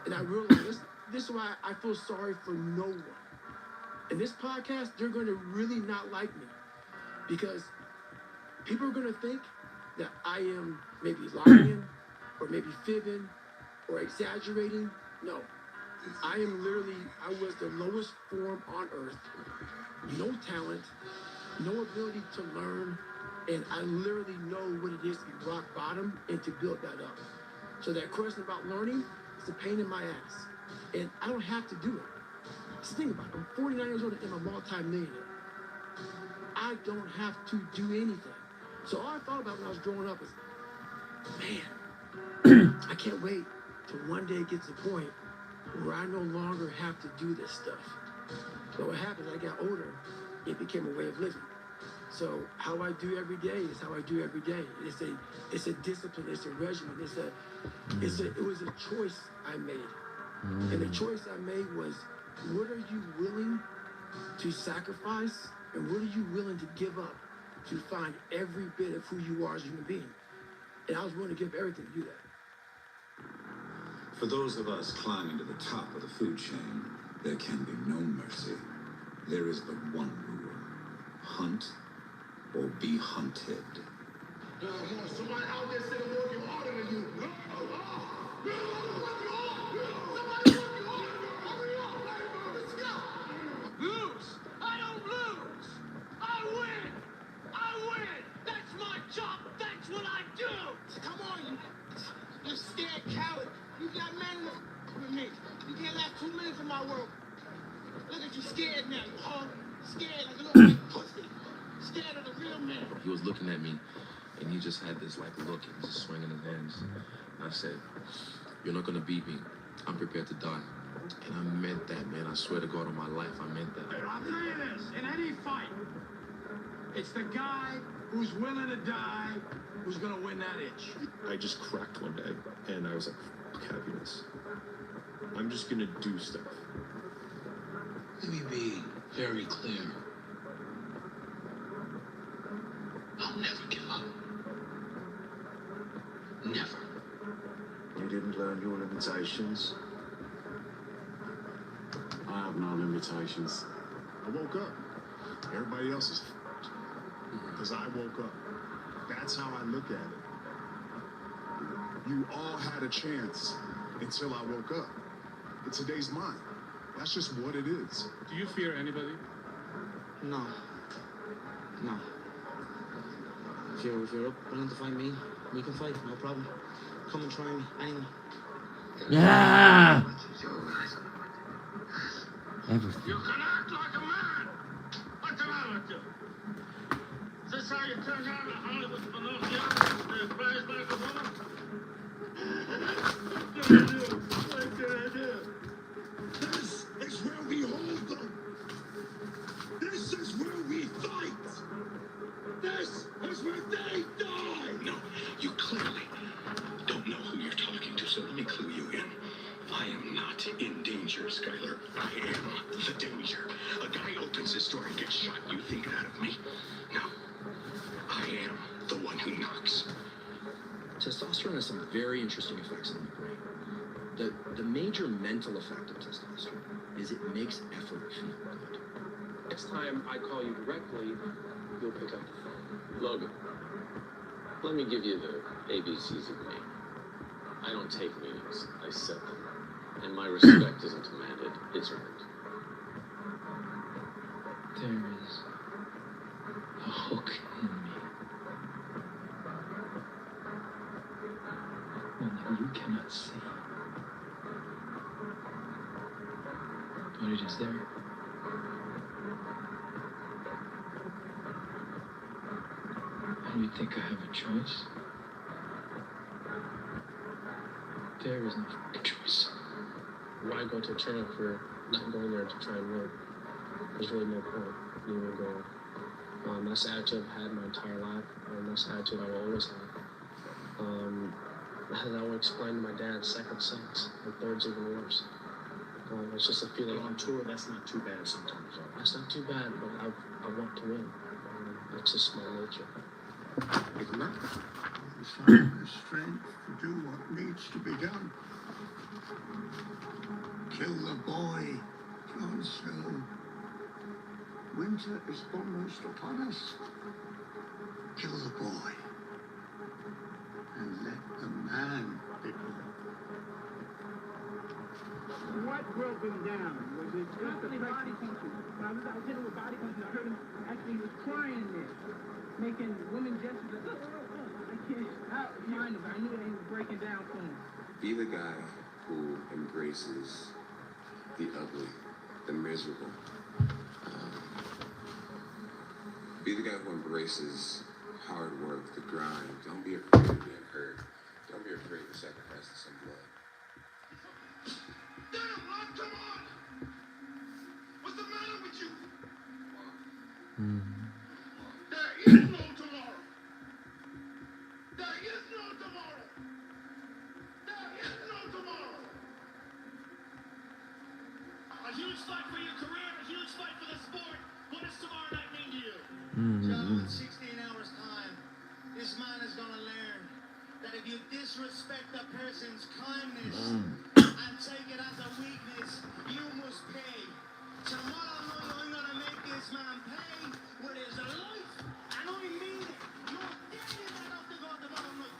And I realized this is why I feel sorry for no one. In this podcast, they're going to really not like me because people are going to think that I am maybe lying or maybe fibbing or exaggerating. No, I was the lowest form on earth. No talent, no ability to learn, and I literally know what it is to be rock bottom and to build that up. So that question about learning is a pain in my ass. And I don't have to do it. Just think about it. I'm 49 years old and I'm a multi-millionaire. I don't have to do anything. So all I thought about when I was growing up is, man, I can't wait till one day it gets to the point where I no longer have to do this stuff. But what happened, I got older, it became a way of living. So how I do every day is how I do every day. It's a discipline, it's a regimen, it was a choice I made. And the choice I made was, what are you willing to sacrifice and what are you willing to give up to find every bit of who you are as a human being? And I was willing to give everything to do that. For those of us climbing to the top of the food chain, there can be no mercy. There is but one rule. Hunt or be hunted. Somebody out there said I'm working harder than you. Lose! I don't lose! I win! I win! That's my job! That's what I do! Come on, you scared coward. You got man with me. You can't last 2 minutes in my world. Look at you scared now, you hog. Scared like a little white pussy. Scared of the real man. He was looking at me, and he just had this like look and just swinging his hands. And I said, "You're not gonna beat me. I'm prepared to die." And I meant that, man. I swear to God on my life, I meant that. I'll tell you this, in any fight, it's the guy who's willing to die who's gonna win that itch. I just cracked one day, and I was like, fuck happiness. I'm just gonna do stuff. Let me be very clear. I'll never give up. Never. You didn't learn your limitations. I have no limitations. I woke up. Everybody else is f***ed. Because I woke up. That's how I look at it. You all had a chance until I woke up. And today's mine. That's just what it is. Do you fear anybody? No. No. If you're willing to fight me, we can fight, no problem. Come and try me, anyone. Yeah. everything. You can act like a man. What's the matter with you? Is this how you turn down a Hollywood Pinocchio that cries like a woman? What can I do? What can I do? This is where we hold them. This is where we fight. This is where they die. No, you clearly don't know who you're talking to, so let me clue you in. I am not in danger, Skylar. I am the danger. A guy opens his door and gets shot. You think that of me? No. I am the one who knocks. Testosterone has some very interesting effects on the brain. The major mental effect of testosterone is it makes effort feel good. Next time I call you directly, you'll pick up the phone. Logan, let me give you the ABCs of me. I don't take meetings, I set them. And my respect isn't demanded, it's earned. There is a hook in me. One that you cannot see. But it is there. And you think I have a choice? There is no choice. Why go to a tournament if you're not going there to try and win? There's really no point in even going. That's the attitude I've had my entire life, and that's the attitude I will always have. As I will explain to my dad, second sucks, and third's even worse. It's just a feeling on tour. That's not too bad sometimes. That's not too bad, but I want to win. That's just my nature. Good luck. You find the strength to do what needs to be done. Kill the boy, Jon Snow. Winter is almost upon us. Kill the boy. And let the man be born. What broke him down? Was it just the body punches? When I was out hitting with body punches, I heard him actually, he was crying there, making women gestures like, I can't find him. I knew that he was breaking down for him. Be the guy who embraces the ugly, the miserable. Be the guy who embraces hard work, the grind. Don't be afraid of being hurt. Don't be afraid to sacrifice some blood. Damn, Lon, come on! What's the matter with you? There is no tomorrow. There is no tomorrow. There is no tomorrow. A huge fight for your career, a huge fight for the sport. What does tomorrow night mean to you? John, in 16 hours' time, this man is going to learn that if you disrespect a person's kindness and take it as a weakness, you must pay. Tomorrow night, I'm going to make this man pay with his life, and I mean it. You're dead enough to go tomorrow night.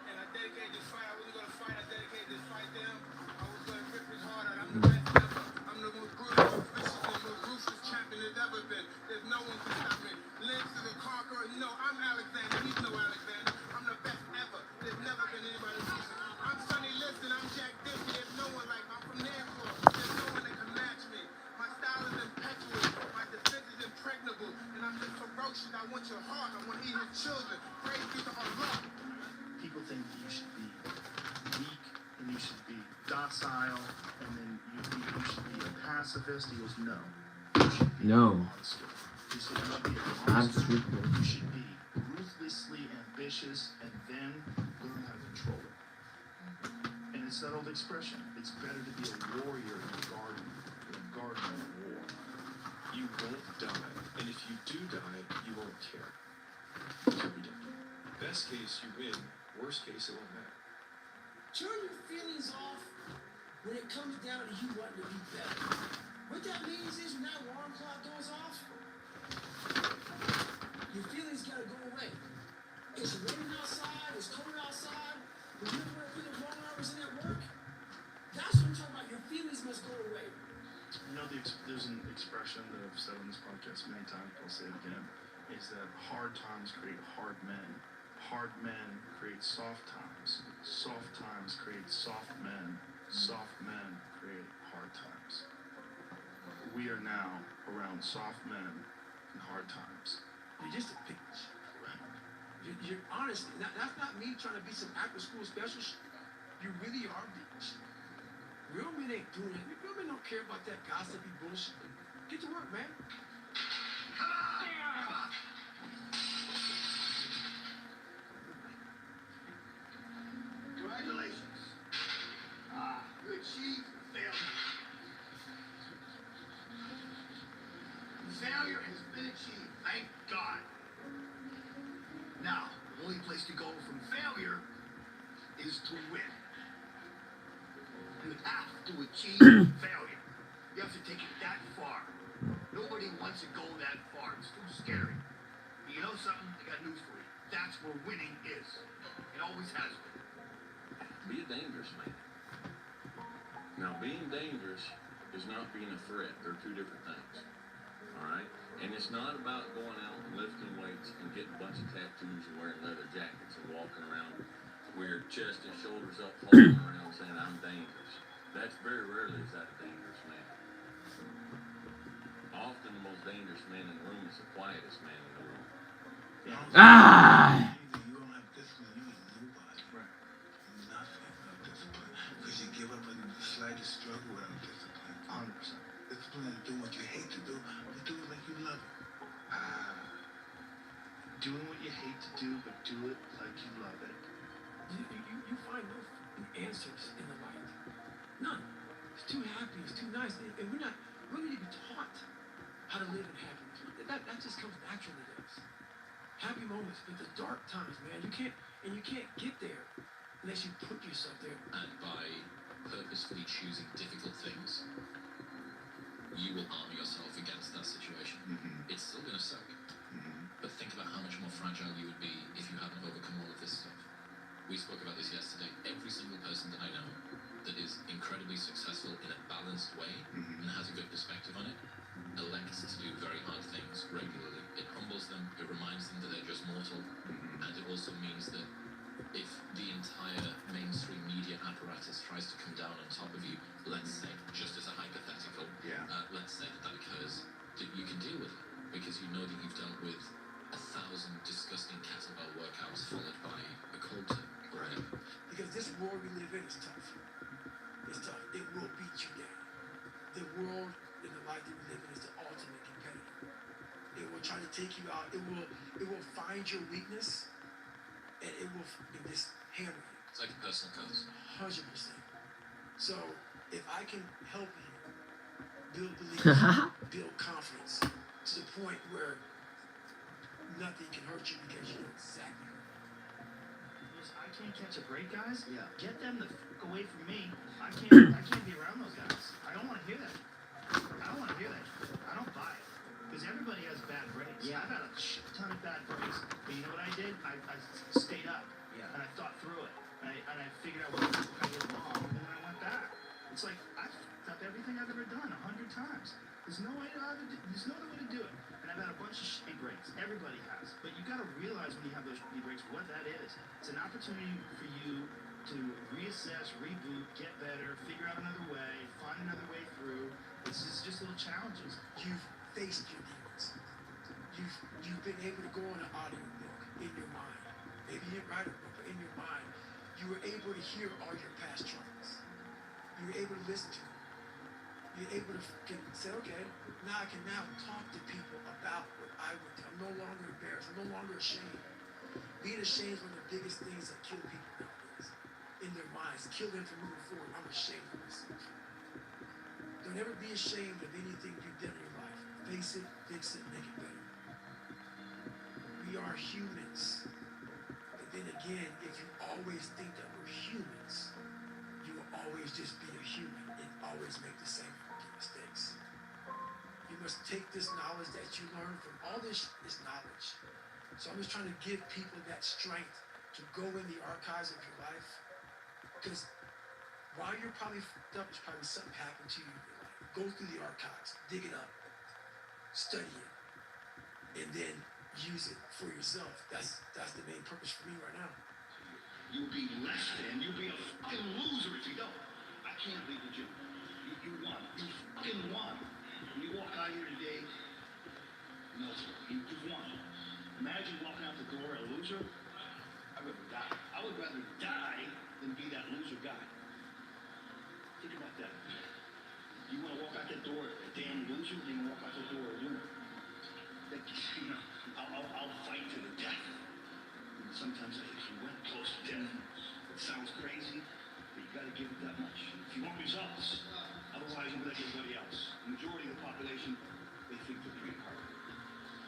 And I dedicate this fight. I wasn't going to fight. I dedicate this fight to him. I was going to rip his heart out. I'm the best ever. I'm the most brutal, most vicious, and most ruthless champion there's ever been. There's no one can stop me. Lance is a conqueror. No, I'm Alexander. He's no Alexander. I'm the best ever. There's never been anybody like me. I'm Sonny Liston. I'm Jack Dempsey. There's no one like me. I'm from Nassau. There's no one that can match me. My style is impetuous. My defense is impregnable. And I'm just ferocious. I want your heart. I want to eat your children. Praise be to Allah. People think you should be weak and you should be docile and then you should be a pacifist. He goes, no. You should be No. a monster. He said, you should be a monster. Absolutely. You should be ruthlessly ambitious and then learn how to control it. And it's that old expression. It's better to be a warrior in a garden than a gardener in a war. You won't die. And if you do die, you won't care. You'll be dead. Best case, you win. Worst case, it won't matter. Turn your feelings off when it comes down to you wanting to be better. What that means is when that alarm clock goes off, your feelings gotta go away. It's raining outside, it's cold outside, when you're working the long hours in at work, that's what I'm talking about. Your feelings must go away. You know, there's an expression that I've said on this podcast many times, but I'll say it again, is that hard times create hard men. Hard men create soft times. Soft times create soft men. Soft men create hard times. We are now around soft men in hard times. You're just a bitch. You're honest. That's not me trying to be some after school special shit. You really are a bitch. Real men ain't doing it. Real men don't care about that gossipy bullshit. Get to work, man. Come on! Congratulations. You achieved failure. Failure has been achieved, thank God. Now, the only place to go from failure is to win. You have to achieve failure. You have to take it that far. Nobody wants to go that far. It's too scary. But you know something? I got news for you. That's where winning is. It always has been. Be a dangerous man. Now, being dangerous is not being a threat. They're two different things. All right? And it's not about going out and lifting weights and getting a bunch of tattoos and wearing leather jackets and walking around with your chest and shoulders up, holding around saying, I'm dangerous. That's very rarely is that a dangerous man. Often the most dangerous man in the room is the quietest man in the room. Ah! You don't have discipline, you ain't nobody. Right. Nothing without discipline. Because you give up in the slightest struggle without discipline. 100%. Discipline is doing what you hate to do, but do it like you love it. Doing what you hate to do, but do it like you love it. You find no answers in the light. None. It's too happy. It's too nice. And we don't need to be taught how to live in happiness. That just comes naturally to us. Happy moments, but the dark times, man, you can't get there unless you put yourself there. And by purposefully choosing difficult things, you will arm yourself against that situation. It's still going to suck. But think about how much more fragile you would be if you hadn't overcome all of this stuff. We spoke about this yesterday. Every single person that I know that is incredibly successful in a balanced way and has a good perspective on it elects to do very hard things regularly. It humbles them, it reminds them that they're just mortal, and it also means that if the entire mainstream media apparatus tries to come down on top of you, let's say, just as a hypothetical, let's say that occurs, that you can deal with it, because you know that you've dealt with 1,000 disgusting kettlebell workouts followed by a cold turn. Right. Because this world we live in is tough. It's tough. It will beat you down. The world and the life that we live in is the ultimate competitor. It will try to take you out. It will find your weakness, and it will just hammer you. It's like a personal curse. 100%. So if I can help you build belief, build confidence to the point where nothing can hurt you because you know exactly. I can't catch a break, guys. Yeah. Get them the fuck away from me. I can't be around those guys. I don't want to hear that. I don't want to hear that. I don't buy it. Because everybody has bad breaks. Yeah. I've had a shit ton of bad breaks. But you know what I did? I stayed up. Yeah. And I thought through it. And I figured out what I did wrong. And then I went back. It's like, I've fucked up everything I've ever done 100 times. There's no other way to do it. And I've had a bunch of shitty breaks. Everybody has. But you got to realize when you have those shitty breaks what that is. It's an opportunity for you to reassess, reboot, get better, figure out another way, find another way through. It's just little challenges. You've faced your demons. You've been able to go on an audiobook in your mind. Maybe you didn't write a book, but in your mind, you were able to hear all your past traumas. You were able to listen to them. You're able to say, okay, now I can talk to people about what I went through. I'm no longer embarrassed. I'm no longer ashamed. Being ashamed is one of the biggest things that kill people nowadays. In their minds, kill them from moving forward. I'm ashamed of myself. Don't ever be ashamed of anything you've done in your life. Face it, fix it, make it better. We are humans. But then again, if you always think that we're humans, you will always just be a human and always make the same mistakes. You must take this knowledge that you learn from all this knowledge. So I'm just trying to give people that strength to go in the archives of your life. Because while you're probably fucked up, there's probably something happened to you in your life. Go through the archives, dig it up, study it, and then use it for yourself. That's the main purpose for me right now. You'll be less than. You'll be a fucking loser if you don't. I can't leave the gym. You won. You fucking won. When you walk out here today, no, you've won. Imagine walking out the door a loser. I'd rather die. I would rather die than be that loser guy. Think about that. You want to walk out that door a damn loser, then you walk out the door a winner. That, you know, I'll fight to the death. And sometimes I went close to death. It sounds crazy, but you got to give it that much. If you want results, otherwise you'll be like everybody else. The majority of the population, they think they're pretty hard.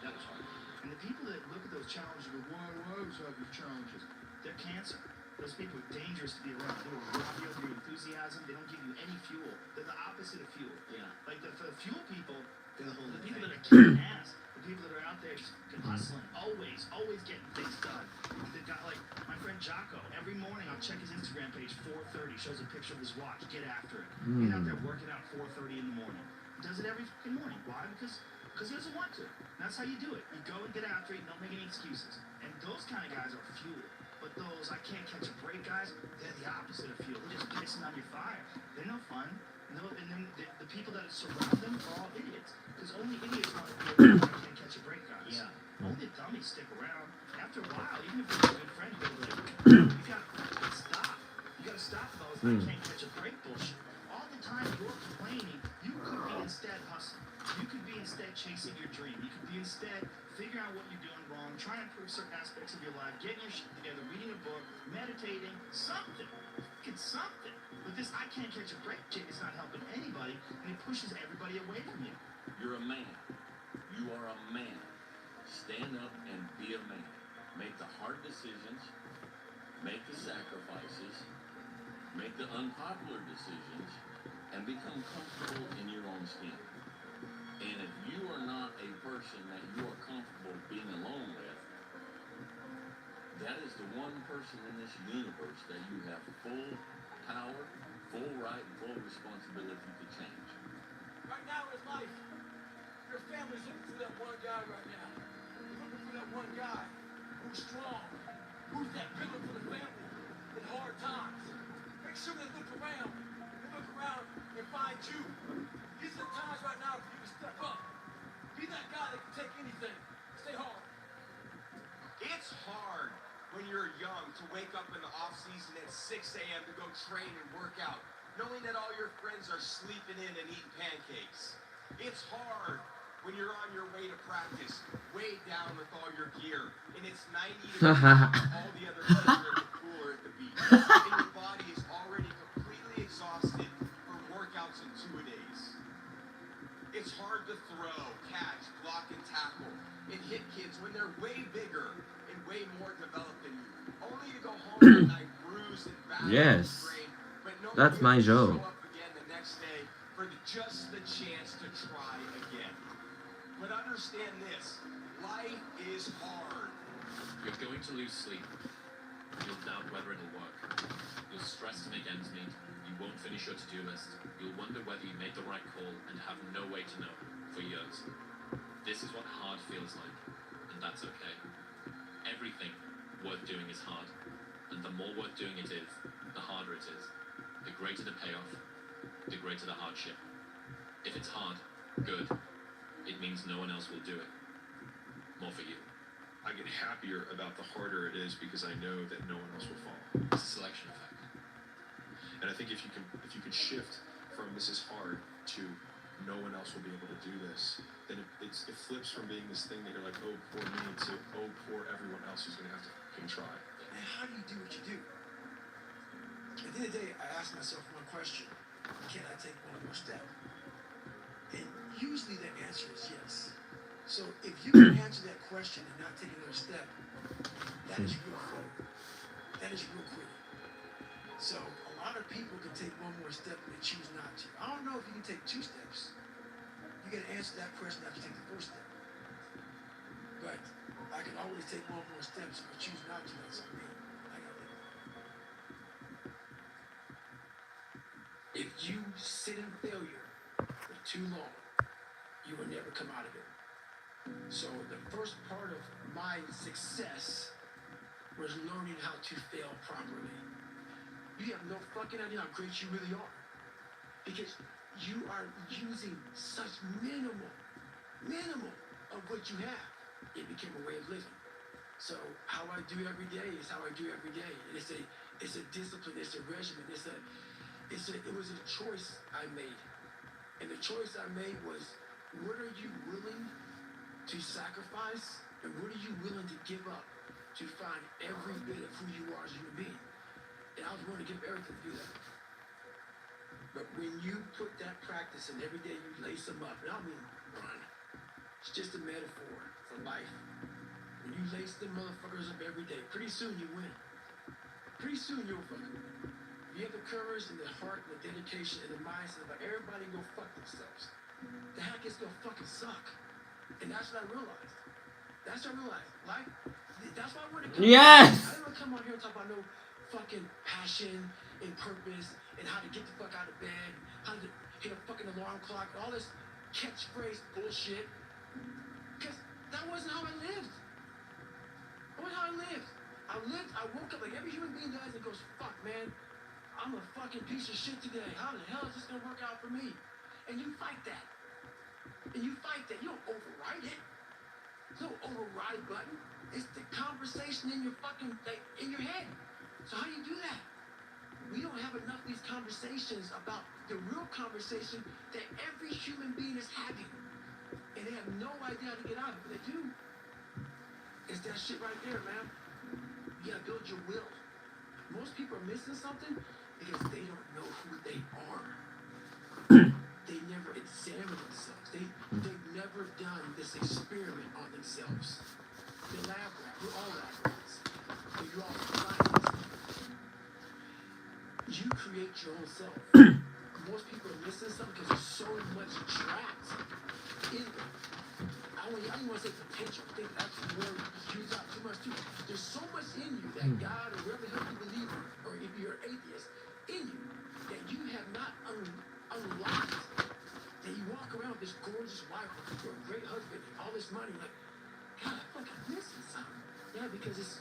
That was hard. And the people that look at those challenges and go, why do I always have these challenges? They're cancer. Those people are dangerous to be around. They will rob you of your enthusiasm. They don't give you any fuel. They're the opposite of fuel. Yeah. Like the fuel people, they're the people that are kicking ass. The people that are out there just hustling, always getting things done. They've got like my friend Jocko. Every morning I'll check his Instagram page. 4:30 shows a picture of his watch. Get after it. Get out there working out 4:30 in the morning. He does it every fucking morning. Why? Because he doesn't want to. That's how you do it. You go and get after it. Don't make any excuses. And those kind of guys are fuel. But those I can't catch a break guys, they're the opposite of fuel. They're just pissing on your fire. They're no fun. And then the people that surround them are all idiots. Because only idiots want to be I can't catch a break guys. Yeah. Only the dummies stick around. After a while, even if you're a good friend, they'll be like, you gotta stop. You gotta stop those I can't catch a break bullshit. All the time you're complaining, you could be instead hustling. You could be instead chasing your dream. You could be instead figuring out what you're doing wrong, trying to improve certain aspects of your life, getting your shit together, reading a book, meditating, something. Get something. But this I can't catch a break shit is not helping anybody, and it pushes everybody away from you. You're a man. You are a man. Stand up and be a man. Make the hard decisions. Make the sacrifices. Make the unpopular decisions. And become comfortable in your own skin. And if you are not a person that you are comfortable being alone with, that is the one person in this universe that you have full power, full right, and full responsibility to change. Right now in life, your family's looking for that one guy right now. You're looking for that one guy who's strong, who's that pillar for the family in hard times. Make sure they look around. They look around and find you. These are the times right now for you to step up. Be that guy that can take anything. Stay hard. It's hard when you're young to wake up in the off season at 6 a.m. to go train and work out, knowing that all your friends are sleeping in and eating pancakes. It's hard when you're on your way to practice, weighed down with all your gear, and it's 90 degrees all the other kids are in the pool or at the beach, and your body is already completely exhausted for workouts in 2 days. It's hard to throw, catch, block, and tackle, and hit kids when they're way bigger and way more developed than you, only to go home at night bruised and battered and Yes. sprained, but no That's my show job. up again the next day for just the chance to try again. But understand this, life is hard. You're going to lose sleep. You'll doubt whether it'll work. You'll stress to make ends meet. You won't finish your to-do list. You'll wonder whether you made the right call and have no way to know for years. This is what hard feels like, and that's okay. Everything worth doing is hard, and the more worth doing it is, the harder it is. The greater the payoff, the greater the hardship. If it's hard, good. It means no one else will do it. More for you. I get happier about the harder it is because I know that no one else will follow. It's a selection effect. And I think if you can shift from this is hard to no one else will be able to do this, then it flips from being this thing that you're like, oh, poor me, to oh, poor everyone else who's going to have to fucking try. And how do you do what you do? At the end of the day, I ask myself one question: can I take one more step? And usually the answer is yes. So if you can answer that question and not take another step, that is real failure. That is real quitting. So a lot of people can take one more step and they choose not to. I don't know if you can take 2 steps. You got to answer that question after you take the first step. But I can always take one more step, so if I choose not to, that's on me. I got to live. If you sit in failure for too long, you will never come out of it. So the first part of my success was learning how to fail properly. You have no fucking idea how great you really are. because you are using such minimal of what you have. It became a way of living. So how I do every day is how I do every day. And it's a discipline, it's a regimen, it was a choice I made. And the choice I made was, what are you willing to sacrifice and what are you willing to give up to find every bit of who you are as a human being? And I was willing to give everything to do that. But when you put that practice and every day you lace them up, and I don't mean run, it's just a metaphor for life. When you lace them motherfuckers up every day, pretty soon you win. Pretty soon you'll fucking win. If you have the courage and the heart and the dedication and the mindset of everybody go fuck themselves, the heck is gonna fucking suck. And that's what I realized. That's what I realized. Like, that's why I wanted to come Yes! I didn't want to come on here and talk about no fucking passion and purpose and how to get the fuck out of bed, how to hit a fucking alarm clock, and all this catchphrase bullshit. Because that wasn't how I lived. That wasn't how I lived. I woke up like every human being does and goes, fuck, man, I'm a fucking piece of shit today. How the hell is this gonna work out for me? And you fight that. And you fight that. You don't override it. There's no override button. It's the conversation in your fucking, like, in your head. So how do you do that? We don't have enough of these conversations about the real conversation that every human being is having. And they have no idea how to get out of it, but they do. It's that shit right there, man. You gotta build your will. Most people are missing something because they don't know who they are. They never examine themselves. They've never done this experiment on themselves. The lab rat, we're all lab rats. But you're all scientists. You create your own self. Most people are missing something because there's so much trapped in them. I don't want to say potential. I think that's where you got too much too. There's so much in you that God or whatever the hell you believe in, or if you're an atheist, in you that you have not unlocked. That you walk around with this gorgeous wife or a great husband and all this money, like, God, I feel like I'm missing something. Yeah, because it's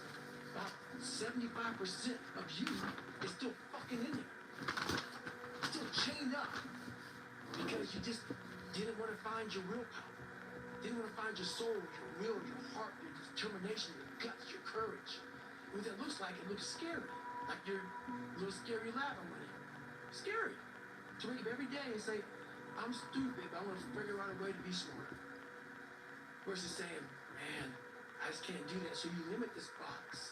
about 75% of you is still fucking in there. Still chained up. Because you just didn't want to find your willpower. Didn't want to find your soul, your will, your heart, your determination, your guts, your courage. What that looks like, it looks scary. Like your little scary lab I'm running. Scary. To wake up every day and say, I'm stupid, but I want to figure out a way to be smarter. Versus saying, man, I just can't do that. So you limit this box.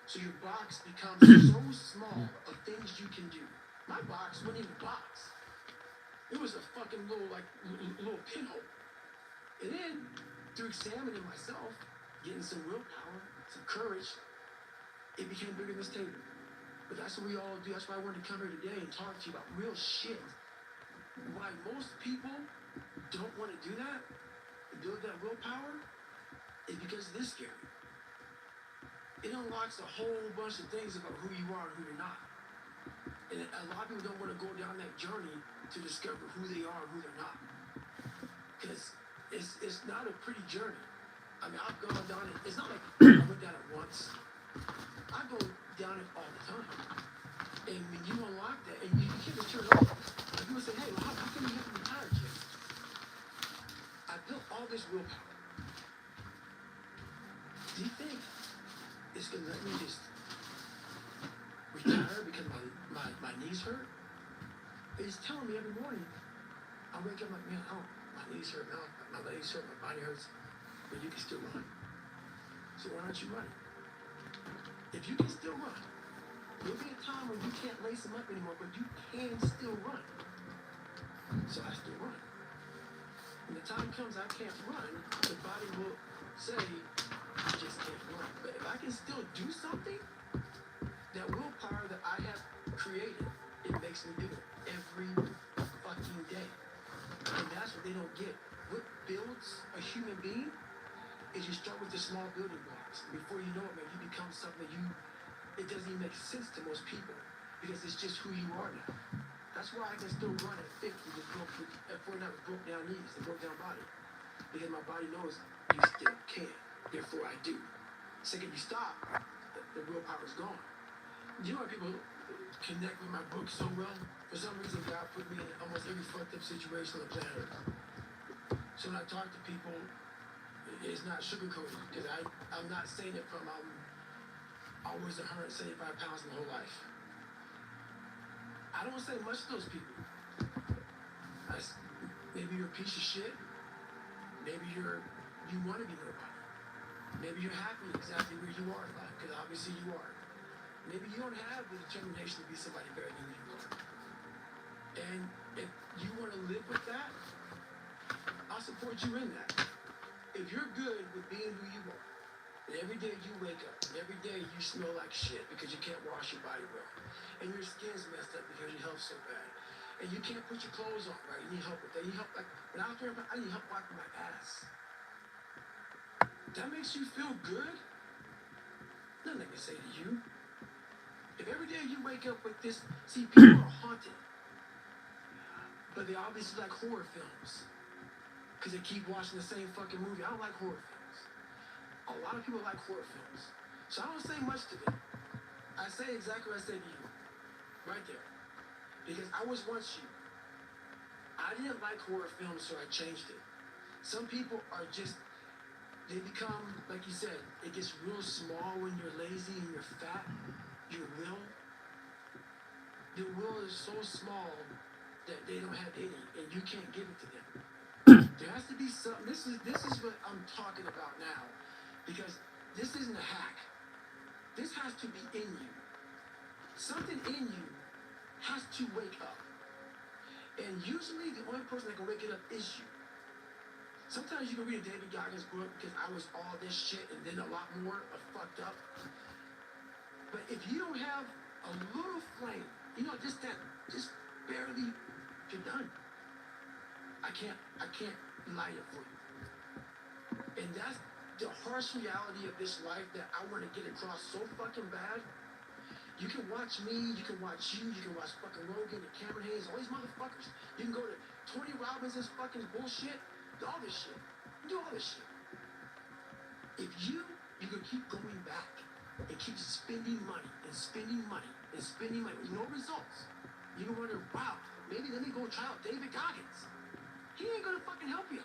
So your box becomes so small of things you can do. My box wasn't even a box. It was a fucking little pinhole. And then, through examining myself, getting some willpower, some courage, it became bigger than this table. But that's what we all do. That's why I wanted to come here today and talk to you about real shit. Why most people don't want to do that, and build that willpower, is because it is scary. It unlocks a whole bunch of things about who you are and who you're not. And a lot of people don't want to go down that journey to discover who they are and who they're not. Because it's not a pretty journey. I mean, I've gone down it. It's not like I went down it once. I go down it all the time. And when you unlock that, and you can't just turn it off. And people say, hey, well, how come you haven't retired yet? I built all this willpower. Do you think it's going to let me just retire because my knees hurt? It's telling me every morning. I wake up like, man, my knees hurt now. My legs hurt, my body hurts. But you can still run. So why aren't you running? If you can still run, there'll be a time when you can't lace them up anymore, but you can still run. So I still run. When the time comes I can't run, the body will say, I just can't run. But if I can still do something, that willpower that I have created, it makes me do it every fucking day. And that's what they don't get. What builds a human being is you start with the small building blocks. Before you know it, man, you become something it doesn't even make sense to most people because it's just who you are now. That's why I can still run at 50 with broke down knees and broke down body. Because my body knows you still can. Therefore I do. The second you stop, the willpower is gone. You know why people connect with my book so well. For some reason, God put me in almost every fucked up situation on the planet. So when I talk to people, it's not sugarcoated because I'm not saying it from always 175 pounds my whole life. I don't say much to those people. Maybe you're a piece of shit. Maybe you want to be nobody. Maybe you're happy exactly where you are in life because obviously you are. Maybe you don't have the determination to be somebody better than you are. And if you want to live with that, I'll support you in that. If you're good with being who you are, and every day you wake up, and every day you smell like shit because you can't wash your body well, and your skin's messed up because your health's so bad, and you can't put your clothes on right, you need help with that. You need help, like, when I was wearing I need help wiping my ass. That makes you feel good? Nothing I can say to you. If every day you wake up with this, see, people are haunted, but they obviously like horror films because they keep watching the same fucking movie. I don't like horror films. A lot of people like horror films, so I don't say much to them. I say exactly what I said to you, right there, because I was once you. I didn't like horror films, so I changed it. Some people are just, they become, like you said, it gets real small when you're lazy and you're fat. Your will is so small that they don't have any, and you can't give it to them. There has to be something. This is what I'm talking about now, because this isn't a hack. This has to be in you. Something in you has to wake up. And usually the only person that can wake it up is you. Sometimes you can read a David Goggins book because I was all this shit and then a lot more of fucked up. But if you don't have a little flame, just barely, you're done. I can't light it for you. And that's the harsh reality of this life that I want to get across so fucking bad. You can watch me, you can watch you, you can watch fucking Rogan and Cameron Hayes, all these motherfuckers. You can go to Tony Robbins' fucking bullshit, all this shit. You do all this shit. If you can keep going back and keep spending money and spending money and spending money with no results. You can wonder, wow, maybe let me go try out David Goggins. He ain't gonna fucking help you.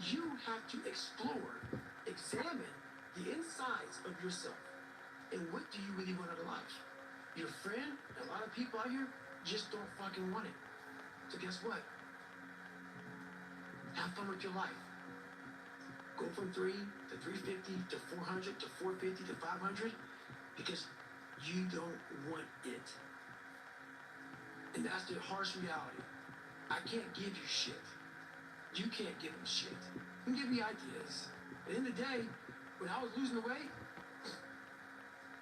You have to explore, examine the insides of yourself. And what do you really want out of life? Your friend, a lot of people out here just don't fucking want it. So guess what? Have fun with your life. Go from 3 to 350 to 400 to 450 to 500 because you don't want it. And that's the harsh reality. I can't give you shit. You can't give them shit. You can give me ideas. At the end of the day, when I was losing the weight,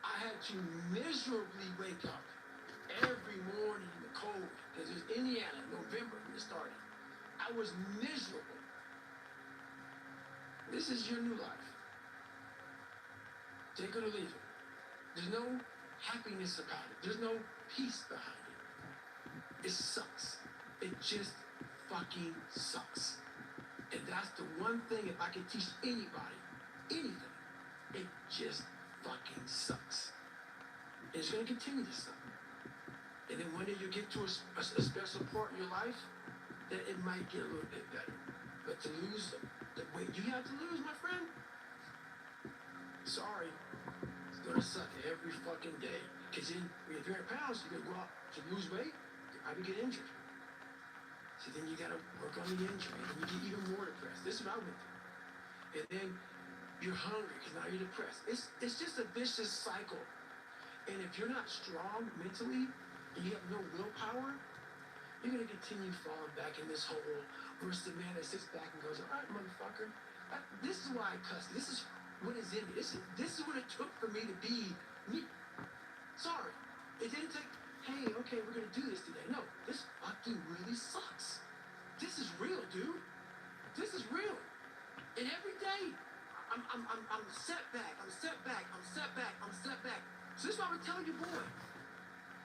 I had to miserably wake up every morning in the cold because it was Indiana, November when it started. I was miserable. This is your new life. Take it or leave it. There's no happiness about it. There's no peace behind it. It sucks. It just fucking sucks. And that's the one thing, if I could teach anybody anything, it just fucking sucks. And it's going to continue to suck. And then one day you get to a special part in your life that it might get a little bit better. But to lose the weight you have to lose, my friend, sorry, it's going to suck every fucking day. Because then when you're 300 pounds, you're going to go out to lose weight, you probably get injured. So then you got to work on the injury, and you get even more depressed. This is what I went through. And then you're hungry because now you're depressed. It's just a vicious cycle. And if you're not strong mentally and you have no willpower, you're going to continue falling back in this hole versus the man that sits back and goes, all right, motherfucker, this is why I cuss. This is what is in me. This is what it took for me to be me. Sorry. It didn't take, hey, okay, we're going to do this today. No, this fucking really sucks. This is real, dude. This is real. And every day, I'm set back. I'm set back. I'm set back. I'm set back. So this is what I would tell your boy.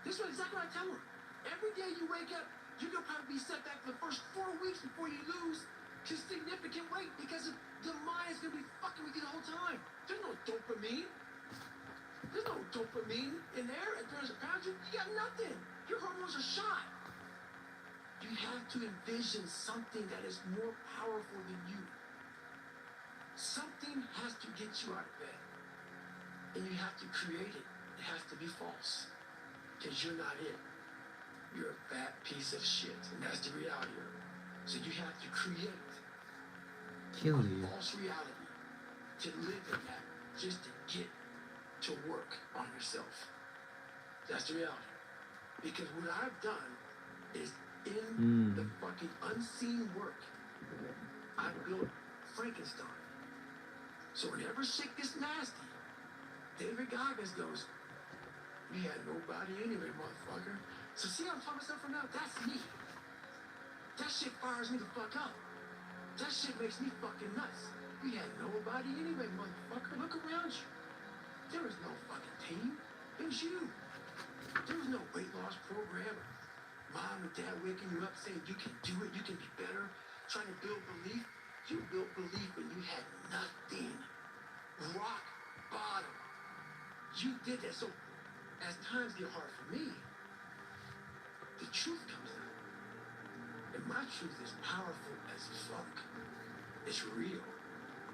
This is exactly what I tell him. Every day you wake up, you're going to probably be set back for the first 4 weeks before you lose just significant weight because the mind is going to be fucking with you the whole time. There's no dopamine. There's no dopamine in there. If there's a pound, you got nothing. Your hormones are shot. You have to envision something that is more powerful than you. Something has to get you out of bed. And you have to create it. It has to be false. Because you're not it. You're a fat piece of shit. And that's the reality of it. So you have to create Kill you. false reality to live in that, just to get to work on yourself. That's the reality. Because what I've done is in the fucking unseen work, I built Frankenstein. So whenever shit gets nasty, David Goggins goes, we had nobody anyway, motherfucker. So see how I'm talking myself from now? That's me. That shit fires me the fuck up. That shit makes me fucking nuts. We had nobody anyway, motherfucker. Look around you. There was no fucking team. It was you. There was no weight loss program. Mom and dad waking you up saying you can do it, you can be better, trying to build belief. You built belief when you had nothing. Rock bottom. You did that. So as times get hard for me, the truth comes out. And my truth is powerful as fuck. It's real.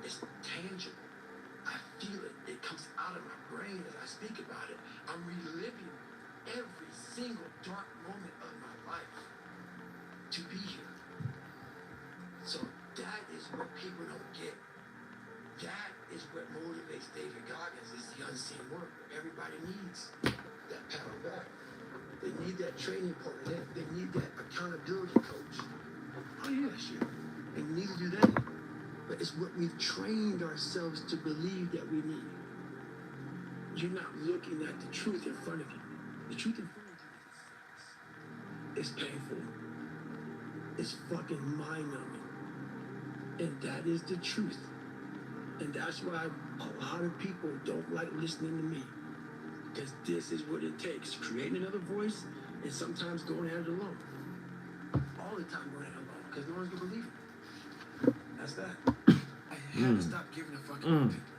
It's tangible. I feel it. It comes out of my brain as I speak about it. I'm reliving every single dark moment of my life to be here. So that is what people don't get. That is what motivates David Goggins. It's the unseen work. Everybody needs that paddle back. They need that training partner. They need that accountability coach. Oh yeah, shit. They need to do that. But it's what we've trained ourselves to believe that we need. You're not looking at the truth in front of you. The truth in front of you is painful. It's fucking mind-numbing. And that is the truth. And that's why a lot of people don't like listening to me. Because this is what it takes. Creating another voice and sometimes going at it alone. All the time going at it alone. Because no one's going to believe it. That's that. I had to stop giving a fuck about people.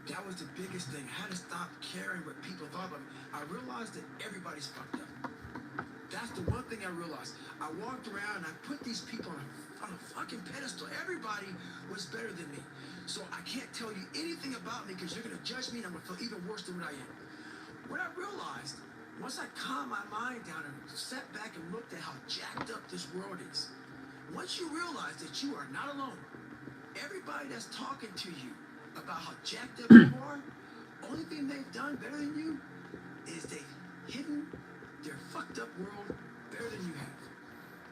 That was the biggest thing. I had to stop caring what people thought about me. I realized that everybody's fucked up. That's the one thing I realized. I walked around and I put these people on a fucking pedestal. Everybody was better than me. So I can't tell you anything about me because you're going to judge me and I'm going to feel even worse than what I am. What I realized, once I calmed my mind down and sat back and looked at how jacked up this world is, once you realize that you are not alone, everybody that's talking to you about how jacked up you are, only thing they've done better than you is they've hidden their fucked up world better than you have.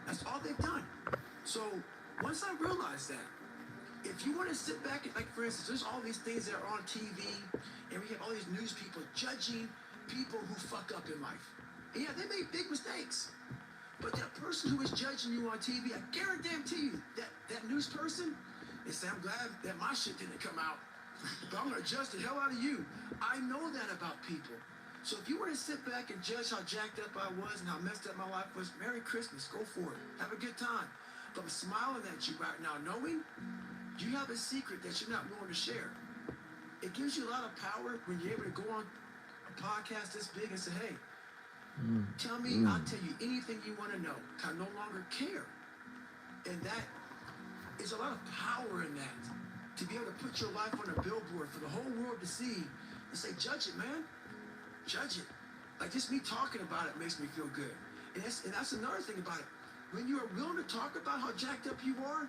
That's all they've done. So once I realized that, if you want to sit back and, like, for instance, there's all these things that are on TV, and we have all these news people judging people who fuck up in life. And yeah, they make big mistakes. But that person who is judging you on TV, I guarantee you that news person is saying, I'm glad that my shit didn't come out, but I'm going to judge the hell out of you. I know that about people. So if you want to sit back and judge how jacked up I was and how messed up my life was, Merry Christmas, go for it. Have a good time. But I'm smiling at you right now, knowing you have a secret that you're not willing to share. It gives you a lot of power when you're able to go on a podcast this big and say, hey, tell me, I'll tell you anything you want to know. I no longer care. And that is a lot of power in that. To be able to put your life on a billboard for the whole world to see and say, judge it, man. Judge it. Like, just me talking about it makes me feel good. And that's another thing about it. When you are willing to talk about how jacked up you are,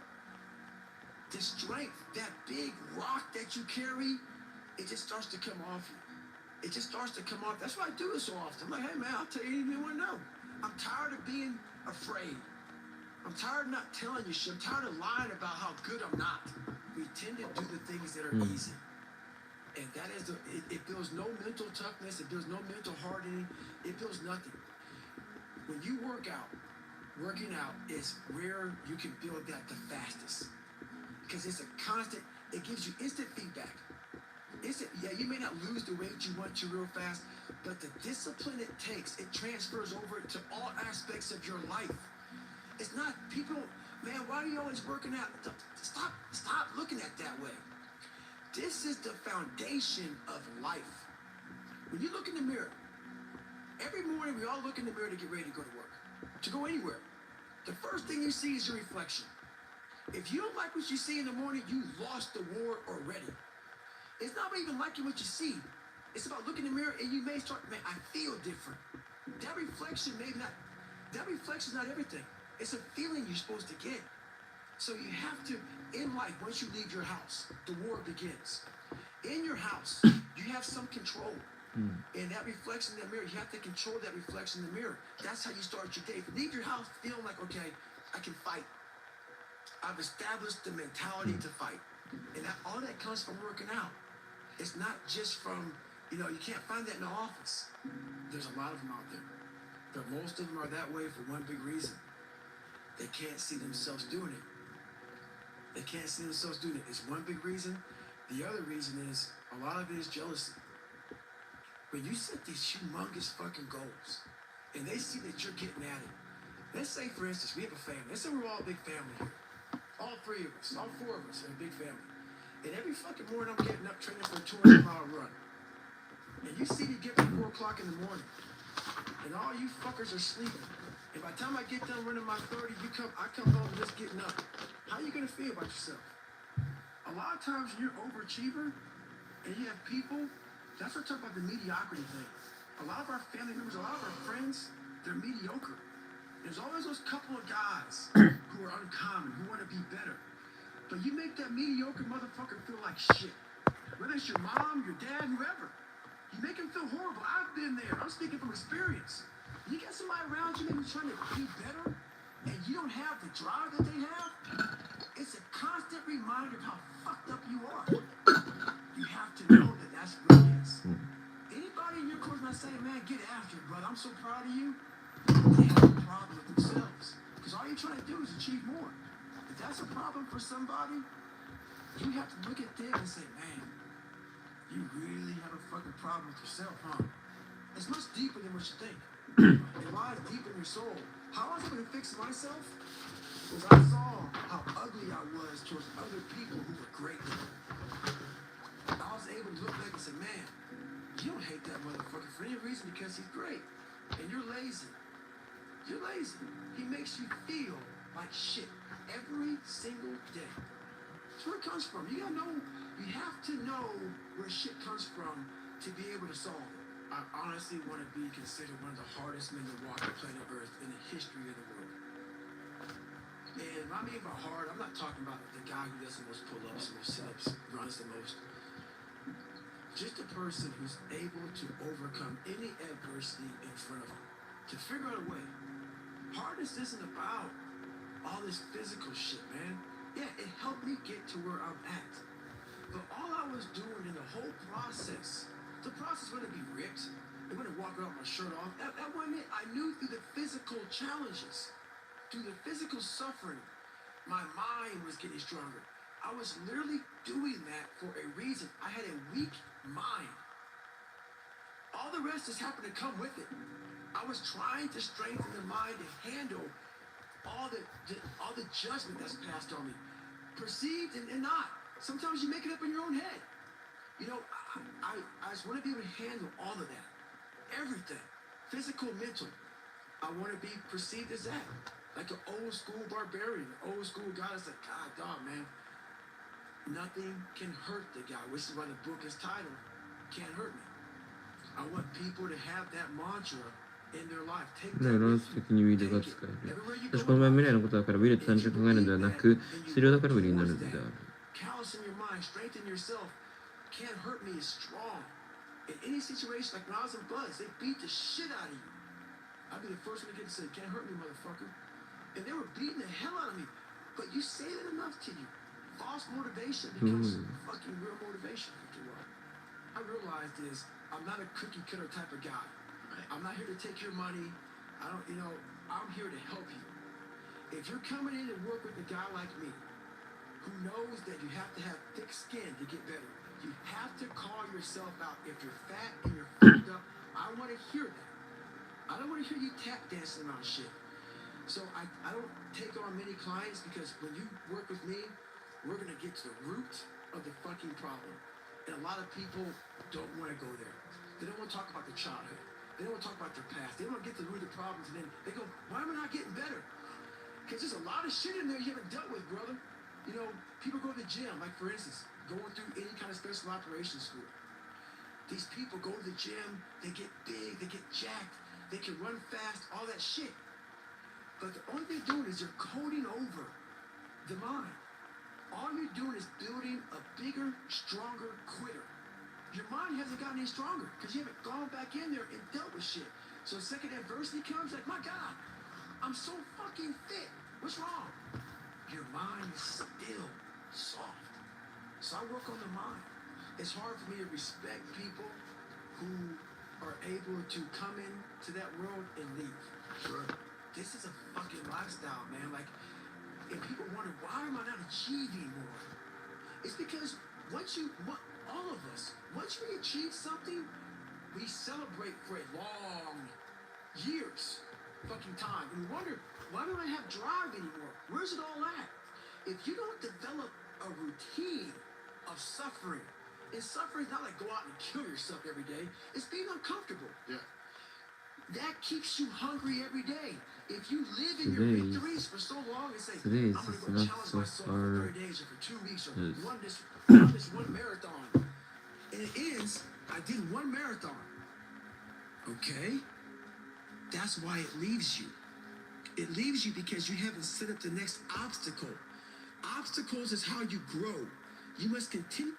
the strength, that big rock that you carry, it just starts to come off you. It just starts to come off. That's why I do it so often. I'm like, hey, man, I'll tell you anything you want to know. I'm tired of being afraid. I'm tired of not telling you shit. I'm tired of lying about how good I'm not. We tend to do the things that are easy. And that is, it builds no mental toughness. It builds no mental hardening. It builds nothing. When you work out, working out is where you can build that the fastest. Because it's a constant, it gives you instant feedback. Yeah, you may not lose the weight you want to real fast, but the discipline it takes, it transfers over to all aspects of your life. It's not, people, man, why are you always working out? Stop looking at it that way. This is the foundation of life. When you look in the mirror, every morning we all look in the mirror to get ready to go to work, to go anywhere. The first thing you see is your reflection. If you don't like what you see in the morning, you lost the war already. It's not even liking what you see. It's about looking in the mirror and you may start, man, I feel different. That reflection is not everything. It's a feeling you're supposed to get. So you have to, in life, once you leave your house, the war begins. In your house, you have some control. And that reflection in the mirror, you have to control that reflection in the mirror. That's how you start your day. If you leave your house feeling like, okay, I can fight. I've established the mentality to fight. And all that comes from working out. It's not just from, you can't find that in the office. There's a lot of them out there. But most of them are that way for one big reason. They can't see themselves doing it. They can't see themselves doing it. It's one big reason. The other reason is, a lot of it is jealousy. When you set these humongous fucking goals, and they see that you're getting at it. Let's say, for instance, we have a family. Let's say we're all a big family here. All three of us, all four of us are a big family. And every fucking morning I'm getting up training for a 200-mile run. And you see me get up at 4 o'clock in the morning. And all you fuckers are sleeping. And by the time I get done running my 30, I come home just getting up. How are you gonna feel about yourself? A lot of times when you're an overachiever and you have people, that's what I talk about the mediocrity thing. A lot of our family members, a lot of our friends, they're mediocre. There's always those couple of guys who are uncommon, who want to be better. But you make that mediocre motherfucker feel like shit. Whether it's your mom, your dad, whoever. You make him feel horrible. I've been there. I'm speaking from experience. You get somebody around you maybe trying to be better, and you don't have the drive that they have, it's a constant reminder of how fucked up you are. You have to know that that's what it is. Anybody in your course not saying, man, get after it, brother. I'm so proud of you. They have a problem with themselves. Because all you're trying to do is achieve more. If that's a problem for somebody, you have to look at them and say, man, you really have a fucking problem with yourself, huh? It's much deeper than what you think. It lies deep in your soul. How I was able to fix myself was I saw how ugly I was towards other people who were great. I was able to look back and say, man, you don't hate that motherfucker for any reason because he's great. And you're lazy. You're lazy. He makes you feel like shit every single day. That's where it comes from. You have to know where shit comes from to be able to solve it. I honestly want to be considered one of the hardest men to walk the planet Earth in the history of the world. And when I mean by hard, I'm not talking about the guy who does the most pull-ups, the most sit-ups, runs the most. Just a person who's able to overcome any adversity in front of him, to figure out a way. Hardness isn't about all this physical shit, man. Yeah, it helped me get to where I'm at. But all I was doing in the whole process, the process wouldn't be ripped. It wouldn't walk around with my shirt off. That wasn't it. I knew through the physical challenges, through the physical suffering, my mind was getting stronger. I was literally doing that for a reason. I had a weak mind. All the rest just happened to come with it. I was trying to strengthen the mind to handle all the judgment that's passed on me. Perceived and not. Sometimes you make it up in your own head. I just want to be able to handle all of that. Everything. Physical, mental. I want to be perceived as that. Like an old school barbarian, an old school guy that's like, God, dog, man. Nothing can hurt the guy, which is why the book is titled, Can't Hurt Me. I want people to have that mantra in their life. Take いろんな時にウィルが使える。私この場合未来のことだからウィルと単純に考えるのではなく、資料だからウィルになるのである。Callous in your mind, strengthen yourself. Can't hurt me is strong. In any situation, like when I was in Buzz, they beat the shit out of you. I'd be the first one to get to say, can't hurt me, motherfucker. And they were beating the hell out of me. But you say that enough to you. False motivation becomes fucking real motivation after a while. I realized is, I'm not a cookie cutter type of guy. I'm not here to take your money. I'm here to help you. If you're coming in and work with a guy like me, who knows that you have to have thick skin to get better, you have to call yourself out. If you're fat and you're fucked up, I want to hear that. I don't want to hear you tap dancing around shit. So I don't take on many clients because when you work with me, we're going to get to the root of the fucking problem. And a lot of people don't want to go there. They don't want to talk about their childhood. They don't want to talk about their past. They don't want to get to the root of the problems, and then they go, why am I not getting better? Because there's a lot of shit in there you haven't dealt with, brother. You know, people go to the gym, like for instance, going through any kind of special operations school. These people go to the gym, they get big, they get jacked, they can run fast, all that shit. But the only thing they're doing is they're coding over the mind. All you're doing is building a bigger, stronger quitter. Your mind hasn't gotten any stronger because you haven't gone back in there and dealt with shit. So the second adversity comes, like, my God, I'm so fucking fit. What's wrong? Your mind is still soft. So I work on the mind. It's hard for me to respect people who are able to come into that world and leave. Sure. This is a fucking lifestyle, man. Like, and people wonder, why am I not achieving more? It's because all of us, once we achieve something, we celebrate for a long years fucking time. And we wonder, why don't I have drive anymore? Where's it all at? If you don't develop a routine of suffering, and suffering is not like go out and kill yourself every day, it's being uncomfortable. Yeah. That keeps you hungry every day. If you live in your victories for so long and say, I'm going to go challenge myself for 30 days or for 2 weeks or run this one marathon. And it ends, I did one marathon. Okay? That's why it leaves you. It leaves you because you haven't set up the next obstacle. Obstacles is how you grow. You must continue.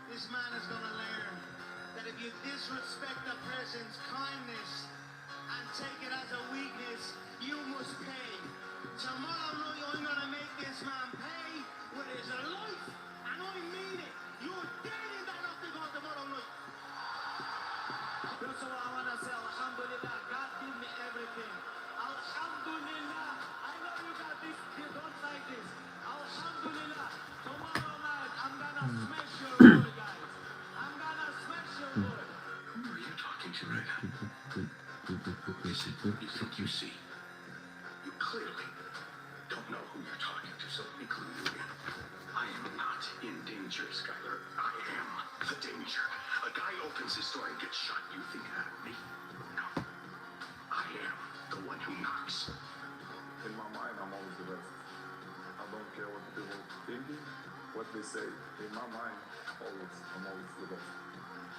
This man is gonna learn that if you disrespect a person's kindness and take it as a weakness, you must pay. Tomorrow you're gonna make this man pay with his life, and I mean it. You're dead in that nothing on tomorrow night. That's what I wanna say. Alhamdulillah, God give me everything. Alhamdulillah. I know you got this. You don't like this. Alhamdulillah. Tomorrow night I'm gonna smash your door, guys. I'm gonna smash your door. Who are you talking to right now? Listen, you think you see. You clearly don't know who you're talking to, so let me clue you in. I am not in danger, Skylar. I am the danger. A guy opens his door and gets shot. You think that of me? No. I am the one who knocks. In my mind, I'm always the best. I don't care what people are thinking, what they say. In my mind, I'm always the best.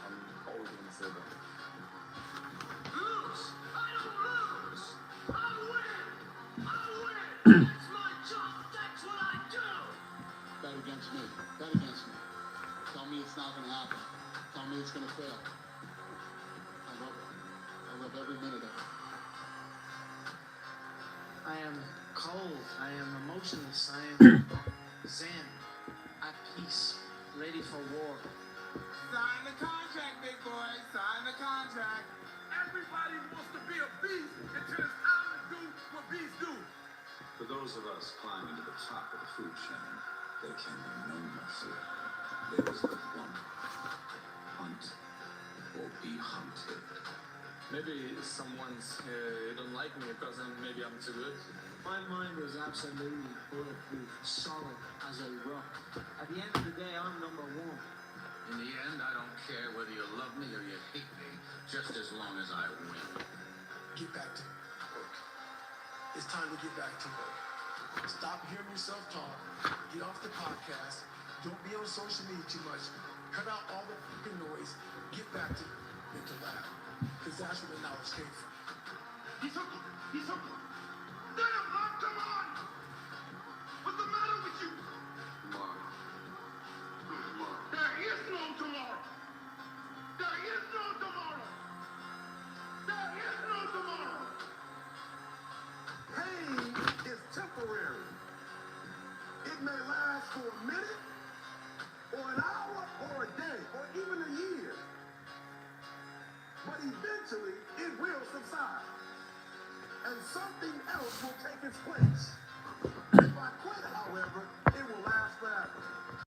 I'm always going to say that. Lose! I don't lose! I win! I win! That's my job! That's what I do! Bet against me. Bet against me. Tell me it's not going to happen. Tell me it's going to fail. I love it. I love every minute of it. I am cold. I am emotionless. I am zen. At peace. Ready for war. Sign the contract, big boy. Sign the contract. Everybody wants to be a beast until it's time to do what beasts do. For those of us climbing to the top of the food chain, there can be no mercy. There is but one. Hunt or be hunted. Maybe someone's don't like me because maybe I'm too good. My mind was absolutely bulletproof, solid as a rock. At the end of the day, I'm number one. In the end, I don't care whether you love me or you hate me, just as long as I win. Get back to work. It's time to get back to work. Stop hearing yourself talk. Get off the podcast. Don't be on social media too much. Cut out all the fucking noise. Get back to into lab. Because that's where the knowledge came from. He's hooked. He's hooked. Damn, Mark, come on! What's the matter with you? Mark. Mark. There is no tomorrow. There is no tomorrow. There is no tomorrow. Pain is temporary. It may last for a minute, or an hour, or a day, or even a year. But eventually, it will subside. And something else will take its place.